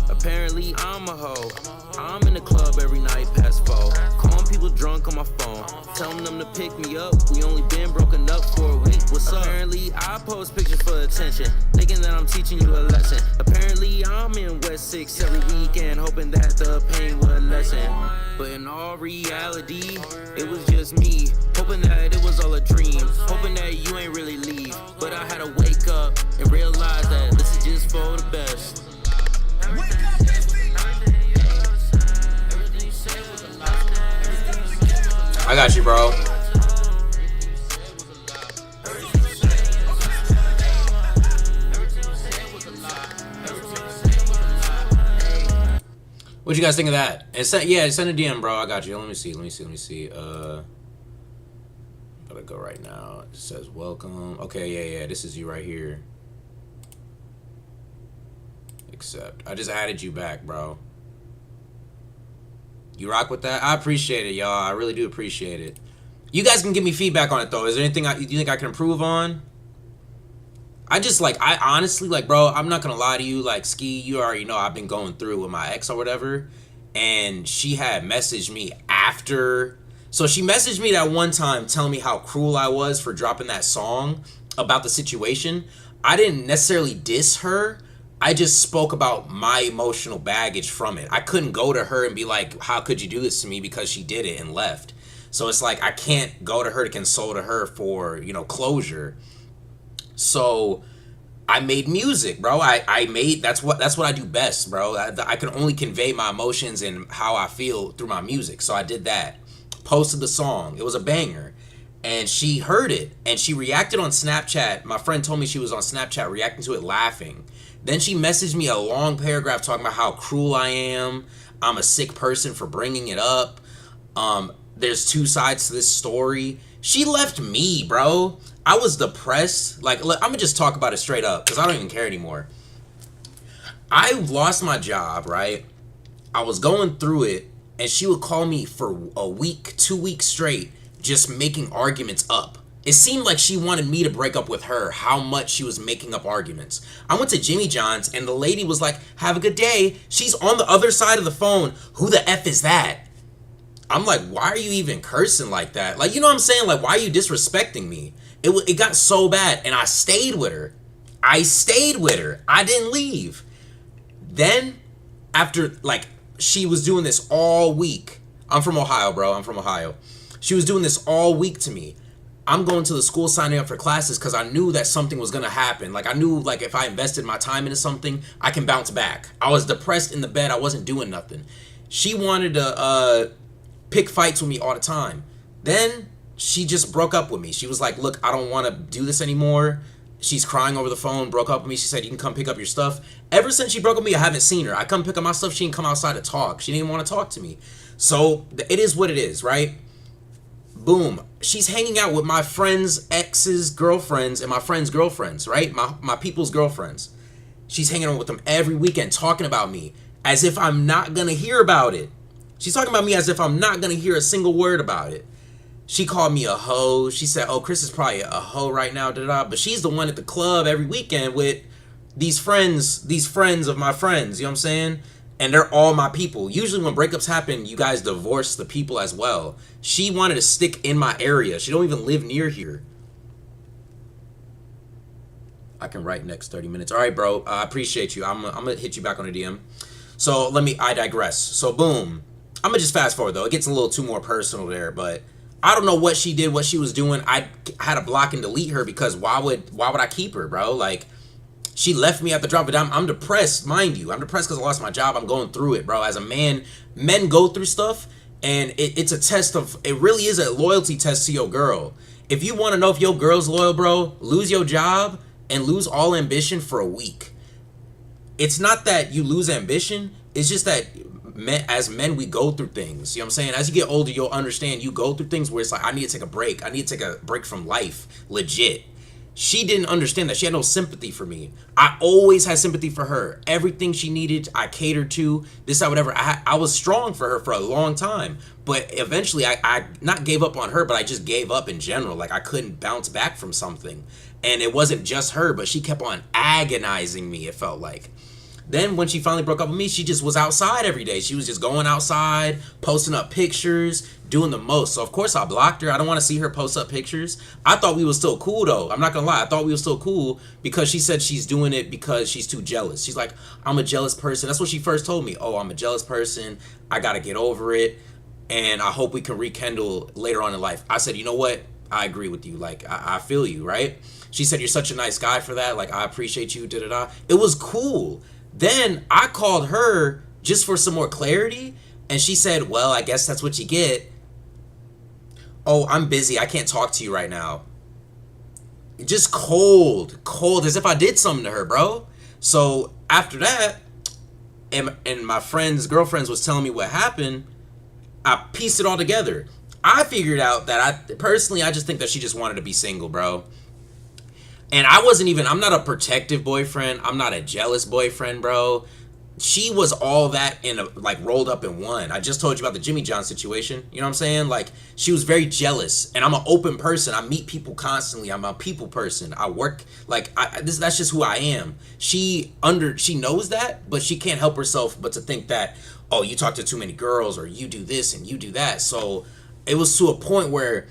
C: Apparently I'm a hoe. I'm in the club every night past 4. Calling people drunk on my phone, telling them to pick me up. We only been broken up for a week. What's up? Apparently I post pictures for attention, thinking that I'm teaching you a lesson. Apparently I'm in West 6 every weekend, hoping that the pain would lessen. But in all reality, it was just me, hoping that it was all a dream, hoping that you ain't really leave. But I had to wake up and realize that this is just for the best.
B: I got you, bro. What you guys think of that? And send a DM, bro. I got you. Let me see. Gotta go right now. It says welcome. Okay, yeah. This is you right here. Accept. I just added you back, bro. You rock with that? I appreciate it, y'all. I really do appreciate it. You guys can give me feedback on it, though. Is there anything you think I can improve on? I honestly, bro, I'm not gonna lie to you. Like, Ski, you already know I've been going through with my ex or whatever. And she had messaged me after. So she messaged me that one time telling me how cruel I was for dropping that song about the situation. I didn't necessarily diss her. I just spoke about my emotional baggage from it. I couldn't go to her and be like, how could you do this to me, because she did it and left. So it's like I can't go to her to console to her for, closure. So I made music, bro. That's what I do best, bro. I can only convey my emotions and how I feel through my music. So I did that. Posted the song. It was a banger. And she heard it and she reacted on Snapchat. My friend told me she was on Snapchat reacting to it, laughing. Then she messaged me a long paragraph talking about how cruel I am. I'm a sick person for bringing it up. There's two sides to this story. She left me, bro. I was depressed. Like, look, I'm gonna just talk about it straight up because I don't even care anymore. I lost my job, right? I was going through it, and she would call me for a week, 2 weeks straight, just making arguments up. It seemed like she wanted me to break up with her, how much she was making up arguments. I went to Jimmy John's, and the lady was like, have a good day. She's on the other side of the phone. Who the F is that? I'm like, why are you even cursing like that? Like, you know what I'm saying? Like, why are you disrespecting me? It got so bad, and I stayed with her. I didn't leave. Then, after, she was doing this all week. I'm from Ohio, bro. I'm from Ohio. She was doing this all week to me. I'm going to the school signing up for classes because I knew that something was going to happen. I knew, if I invested my time into something, I can bounce back. I was depressed in the bed. I wasn't doing nothing. She wanted to pick fights with me all the time. Then she just broke up with me. She was like, look, I don't want to do this anymore. She's crying over the phone, broke up with me. She said, you can come pick up your stuff. Ever since she broke up with me, I haven't seen her. I come pick up my stuff. She didn't come outside to talk. She didn't want to talk to me. So it is what it is, right? Boom. She's hanging out with my friends' ex's girlfriends and my friends' girlfriends, right? My people's girlfriends. She's hanging out with them every weekend talking about me as if I'm not going to hear about it. She's talking about me as if I'm not going to hear a single word about it. She called me a hoe. She said, oh, Chris is probably a hoe right now, but she's the one at the club every weekend with these friends of my friends, you know what I'm saying? And they're all my people. Usually when breakups happen, you guys divorce the people as well. She wanted to stick in my area. She don't even live near here. I can write next 30 minutes. All right, bro. I appreciate you. I'm going to hit you back on a DM. So I digress. So boom. I'm going to just fast forward though. It gets a little too more personal there, but I don't know what she did, what she was doing. I had to block and delete her because why would I keep her, bro? Like, she left me at the drop of a dime. I'm depressed, mind you. I'm depressed because I lost my job. I'm going through it, bro. As a man, men go through stuff, and it's a test of, it really is a loyalty test to your girl. If you want to know if your girl's loyal, bro, lose your job and lose all ambition for a week. It's not that you lose ambition. It's just that as men, we go through things. You know what I'm saying? As you get older, you'll understand you go through things where it's like, I need to take a break. I need to take a break from life. Legit. She didn't understand that. She had no sympathy for me. I always had sympathy for her. Everything she needed, I catered to. This, that, whatever. I was strong for her for a long time. But eventually, I not gave up on her, but I just gave up in general. Like, I couldn't bounce back from something. And it wasn't just her, but she kept on agonizing me, it felt like. Then when she finally broke up with me, she just was outside every day. She was just going outside, posting up pictures, doing the most. So of course I blocked her. I don't want to see her post up pictures. I thought we were still cool though. I'm not gonna lie. I thought we were still cool because she said she's doing it because she's too jealous. She's like, I'm a jealous person. That's what she first told me. Oh, I'm a jealous person. I gotta get over it. And I hope we can rekindle later on in life. I said, you know what? I agree with you. Like, I feel you, right? She said, you're such a nice guy for that. Like, I appreciate you, da-da-da. It was cool. Then I called her just for some more clarity, and she said, well, I guess that's what you get. Oh, I'm busy. I can't talk to you right now. Just cold, as if I did something to her, bro. So after that, and my friend's girlfriends was telling me what happened, I pieced it all together. I figured out that I just think that she just wanted to be single, bro. And I'm not a protective boyfriend. I'm not a jealous boyfriend, bro. She was all that rolled up in one. I just told you about the Jimmy John situation. You know what I'm saying? Like, she was very jealous. And I'm an open person. I meet people constantly. I'm a people person. I work, that's just who I am. She knows that, but she can't help herself but to think that, oh, you talk to too many girls, or you do this and you do that. So it was to a point where,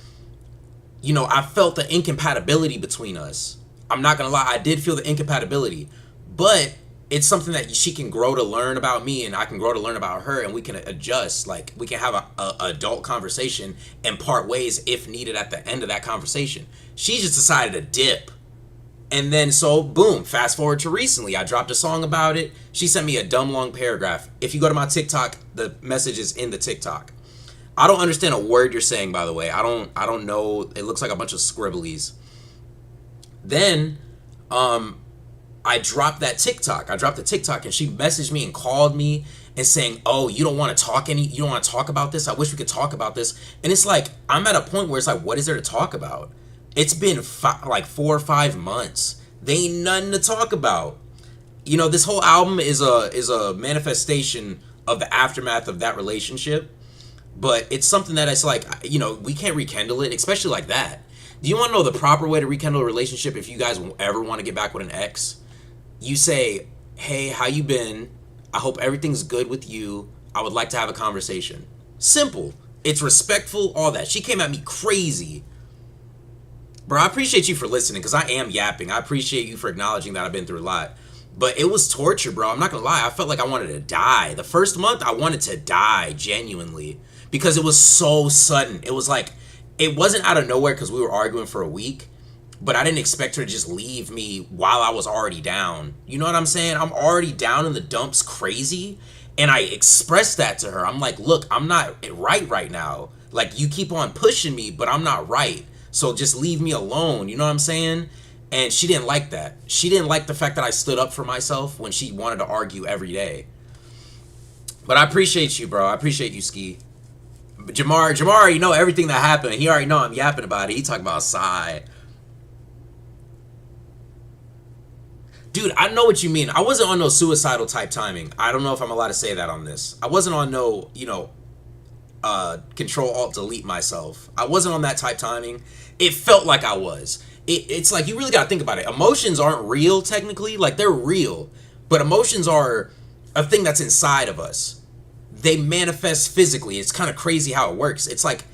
B: you know, I felt the incompatibility between us. I'm not gonna lie, I did feel the incompatibility, but it's something that she can grow to learn about me, and I can grow to learn about her, and we can adjust. Like, we can have a adult conversation and part ways if needed at the end of that conversation. She just decided to dip. And then, so, boom, fast forward to recently. I dropped a song about it. She sent me a dumb long paragraph. If you go to my TikTok, the message is in the TikTok. I don't understand a word you're saying, by the way. I don't know. It looks like a bunch of scribblies. Then, I dropped that TikTok. I dropped the TikTok, and she messaged me and called me and saying, oh, you don't want to talk about this? I wish we could talk about this. And it's like, I'm at a point where it's like, what is there to talk about? It's been 4 or 5 months. They ain't nothing to talk about. You know, this whole album is a manifestation of the aftermath of that relationship. But it's something that it's like, you know, we can't rekindle it, especially like that. Do you want to know the proper way to rekindle a relationship if you guys ever want to get back with an ex? You say, hey, how you been? I hope everything's good with you. I would like to have a conversation. Simple. It's respectful, all that. She came at me crazy. Bro, I appreciate you for listening because I am yapping. I appreciate you for acknowledging that I've been through a lot. But it was torture, bro. I'm not going to lie. I felt like I wanted to die. The first month, I wanted to die, genuinely. Because it was so sudden. It was like, it wasn't out of nowhere because we were arguing for a week. But I didn't expect her to just leave me while I was already down. You know what I'm saying? I'm already down in the dumps crazy. And I expressed that to her. I'm like, look, I'm not right now. Like, you keep on pushing me, but I'm not right. So just leave me alone. You know what I'm saying? And she didn't like that. She didn't like the fact that I stood up for myself when she wanted to argue every day. But I appreciate you, bro. I appreciate you, Ski. But Jamar already know everything that happened. He already know I'm yapping about it. He talking about Psy. Dude, I know what you mean. I wasn't on no suicidal type timing. I don't know if I'm allowed to say that on this. I wasn't on no, Control Alt Delete myself. I wasn't on that type timing. It felt like I was. It's like, you really got to think about it. Emotions aren't real, technically. Like, they're real. But emotions are a thing that's inside of us. They manifest physically. It's kind of crazy how it works. It's like,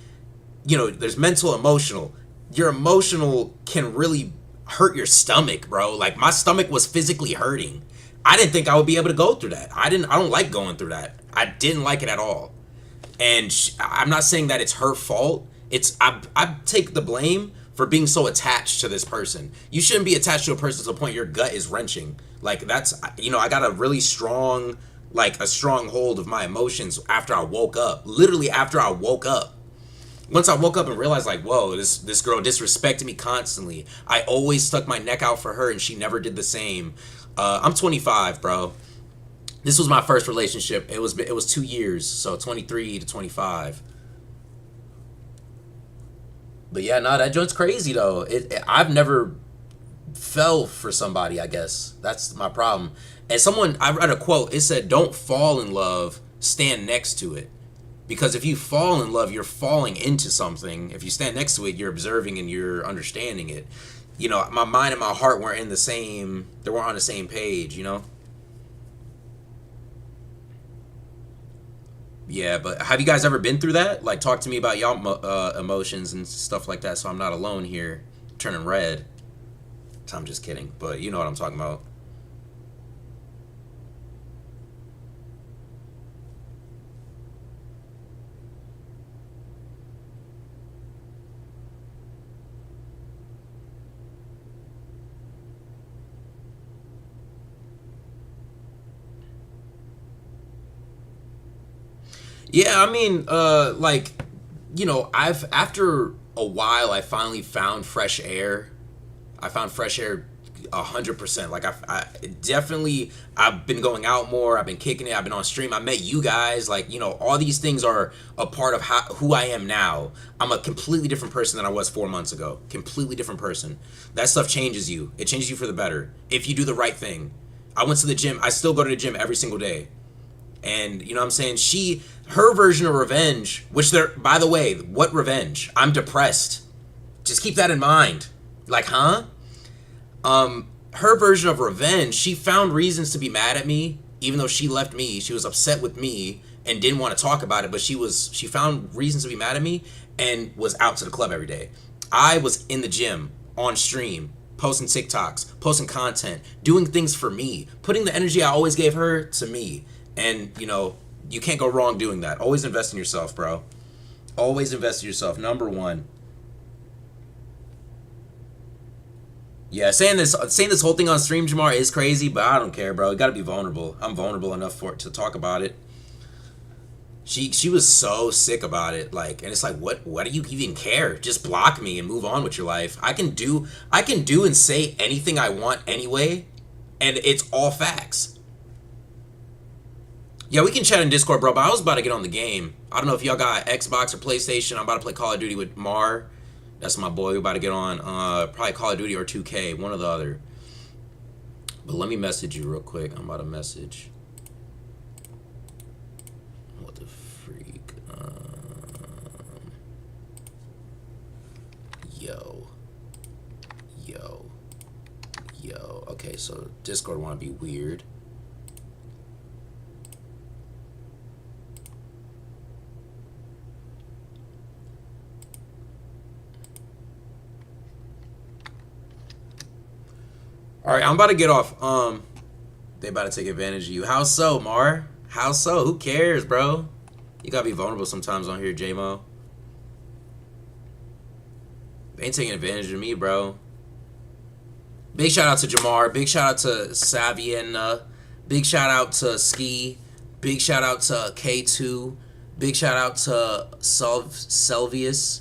B: there's mental, emotional. Your emotional can really hurt your stomach, bro. Like, my stomach was physically hurting. I didn't think I would be able to go through that. I don't like going through that. I didn't like it at all. And I'm not saying that it's her fault. I take the blame for being so attached to this person. You shouldn't be attached to a person to the point your gut is wrenching. Like, that's, I got a really strong, a strong hold of my emotions after I woke up. Literally after I woke up. Once I woke up and realized, whoa, this girl disrespected me constantly. I always stuck my neck out for her, and she never did the same. I'm 25, bro. This was my first relationship. It was 2 years, so 23 to 25. But yeah, no, that joint's crazy though. I've never fell for somebody, I guess. That's my problem. And I read a quote. It said, "Don't fall in love, stand next to it." Because if you fall in love, you're falling into something. If you stand next to it, you're observing and you're understanding it. My mind and my heart weren't on the same page, Yeah, but have you guys ever been through that? Like, talk to me about y'all emotions and stuff like that, so I'm not alone here turning red. I'm just kidding, but you know what I'm talking about. Yeah, I mean, after a while, I finally found fresh air. I found fresh air 100%. Like, I definitely, I've been going out more. I've been kicking it. I've been on stream. I met you guys. All these things are a part of who I am now. I'm a completely different person than I was 4 months ago. Completely different person. That stuff changes you. It changes you for the better if you do the right thing. I went to the gym. I still go to the gym every single day. And, you know what I'm saying? Her version of revenge, by the way, what revenge? I'm depressed. Just keep that in mind. Her version of revenge, she found reasons to be mad at me, even though she left me. She was upset with me and didn't want to talk about it, but she found reasons to be mad at me and was out to the club every day. I was in the gym, on stream, posting TikToks, posting content, doing things for me, putting the energy I always gave her to me. And, you can't go wrong doing that. Always invest in yourself, bro. Always invest in yourself. Number one. Yeah, saying this whole thing on stream, Jamar, is crazy, but I don't care, bro. You gotta be vulnerable. I'm vulnerable enough to talk about it. She was so sick about it, and it's like, what do you even care? Just block me and move on with your life. I can do and say anything I want anyway, and it's all facts. Yeah, we can chat in Discord, bro, but I was about to get on the game. I don't know if y'all got Xbox or PlayStation. I'm about to play Call of Duty with Mar. That's my boy. We're about to get on probably Call of Duty or 2K, one or the other. But let me message you real quick. I'm about to message. What the freak? Yo. Okay, so Discord want to be weird. All right, I'm about to get off. They about to take advantage of you. How so, Mar? How so? Who cares, bro? You gotta be vulnerable sometimes on here, J-Mo. They ain't taking advantage of me, bro. Big shout out to Jamar. Big shout out to Savienna. Big shout out to Ski. Big shout out to K2. Big shout out to Selvius.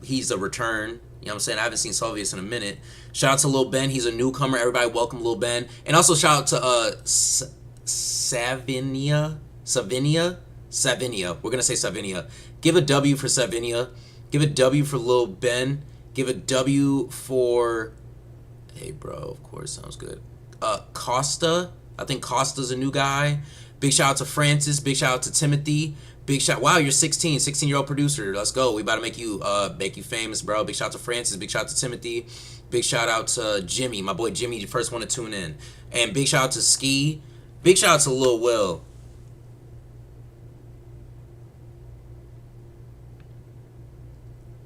B: He's a return. You know what I'm saying? I haven't seen Selvius in a minute. Shout out to Lil Ben. He's a newcomer. Everybody welcome Lil Ben. And also shout out to Savinia. We're going to say Savinia. Give a W for Savinia. Give a W for Lil Ben. Give a W for... Hey, bro. Of course. Sounds good. Costa. I think Costa's a new guy. Big shout out to Francis. Big shout out to Timothy. Big shout. Wow, you're 16-year-old producer. Let's go. We about to make you famous, bro. Big shout out to Francis. Big shout out to Timothy. Big shout out to Jimmy. My boy Jimmy, the first one to tune in. And big shout out to Ski. Big shout out to Lil Will.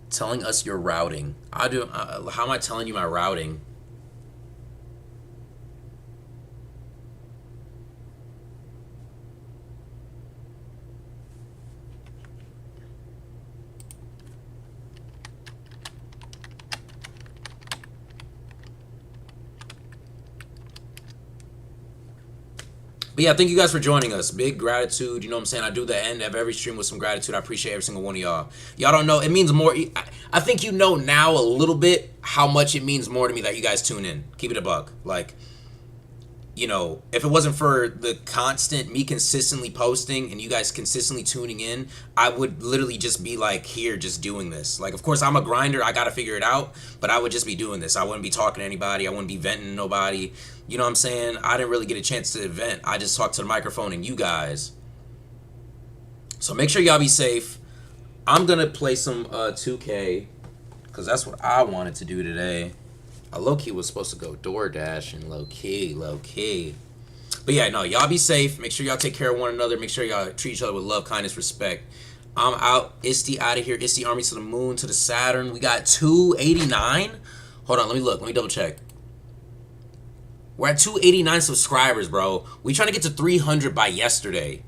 B: Telling us your routing. How am I telling you my routing? But yeah, thank you guys for joining us. Big gratitude. You know what I'm saying? I do the end of every stream with some gratitude. I appreciate every single one of y'all. Y'all don't know. It means more. I think you know now a little bit how much it means more to me that you guys tune in. Keep it a buck. Like, you know, if it wasn't for the constant, me consistently posting and you guys consistently tuning in, I would literally just be like here just doing this. Like, of course, I'm a grinder. I got to figure it out. But I would just be doing this. I wouldn't be talking to anybody. I wouldn't be venting to nobody. You know what I'm saying? I didn't really get a chance to vent. I just talked to the microphone and you guys. So make sure y'all be safe. I'm going to play some 2K because that's what I wanted to do today. Low-key was supposed to go DoorDash and low-key. But yeah, no, y'all be safe. Make sure y'all take care of one another. Make sure y'all treat each other with love, kindness, respect. I'm out. Isty out of here. Isty Army to the moon, to the Saturn. We got 289. Hold on, let me look. Let me double check. We're at 289 subscribers, bro. We trying to get to 300 by yesterday.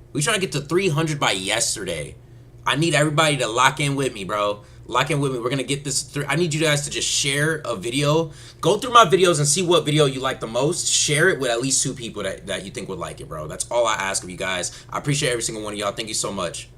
B: I need everybody to lock in with me, bro. Lock in with me. We're going to get this through. I need you guys to just share a video. Go through my videos and see what video you like the most. Share it with at least 2 people that you think would like it, bro. That's all I ask of you guys. I appreciate every single one of y'all. Thank you so much.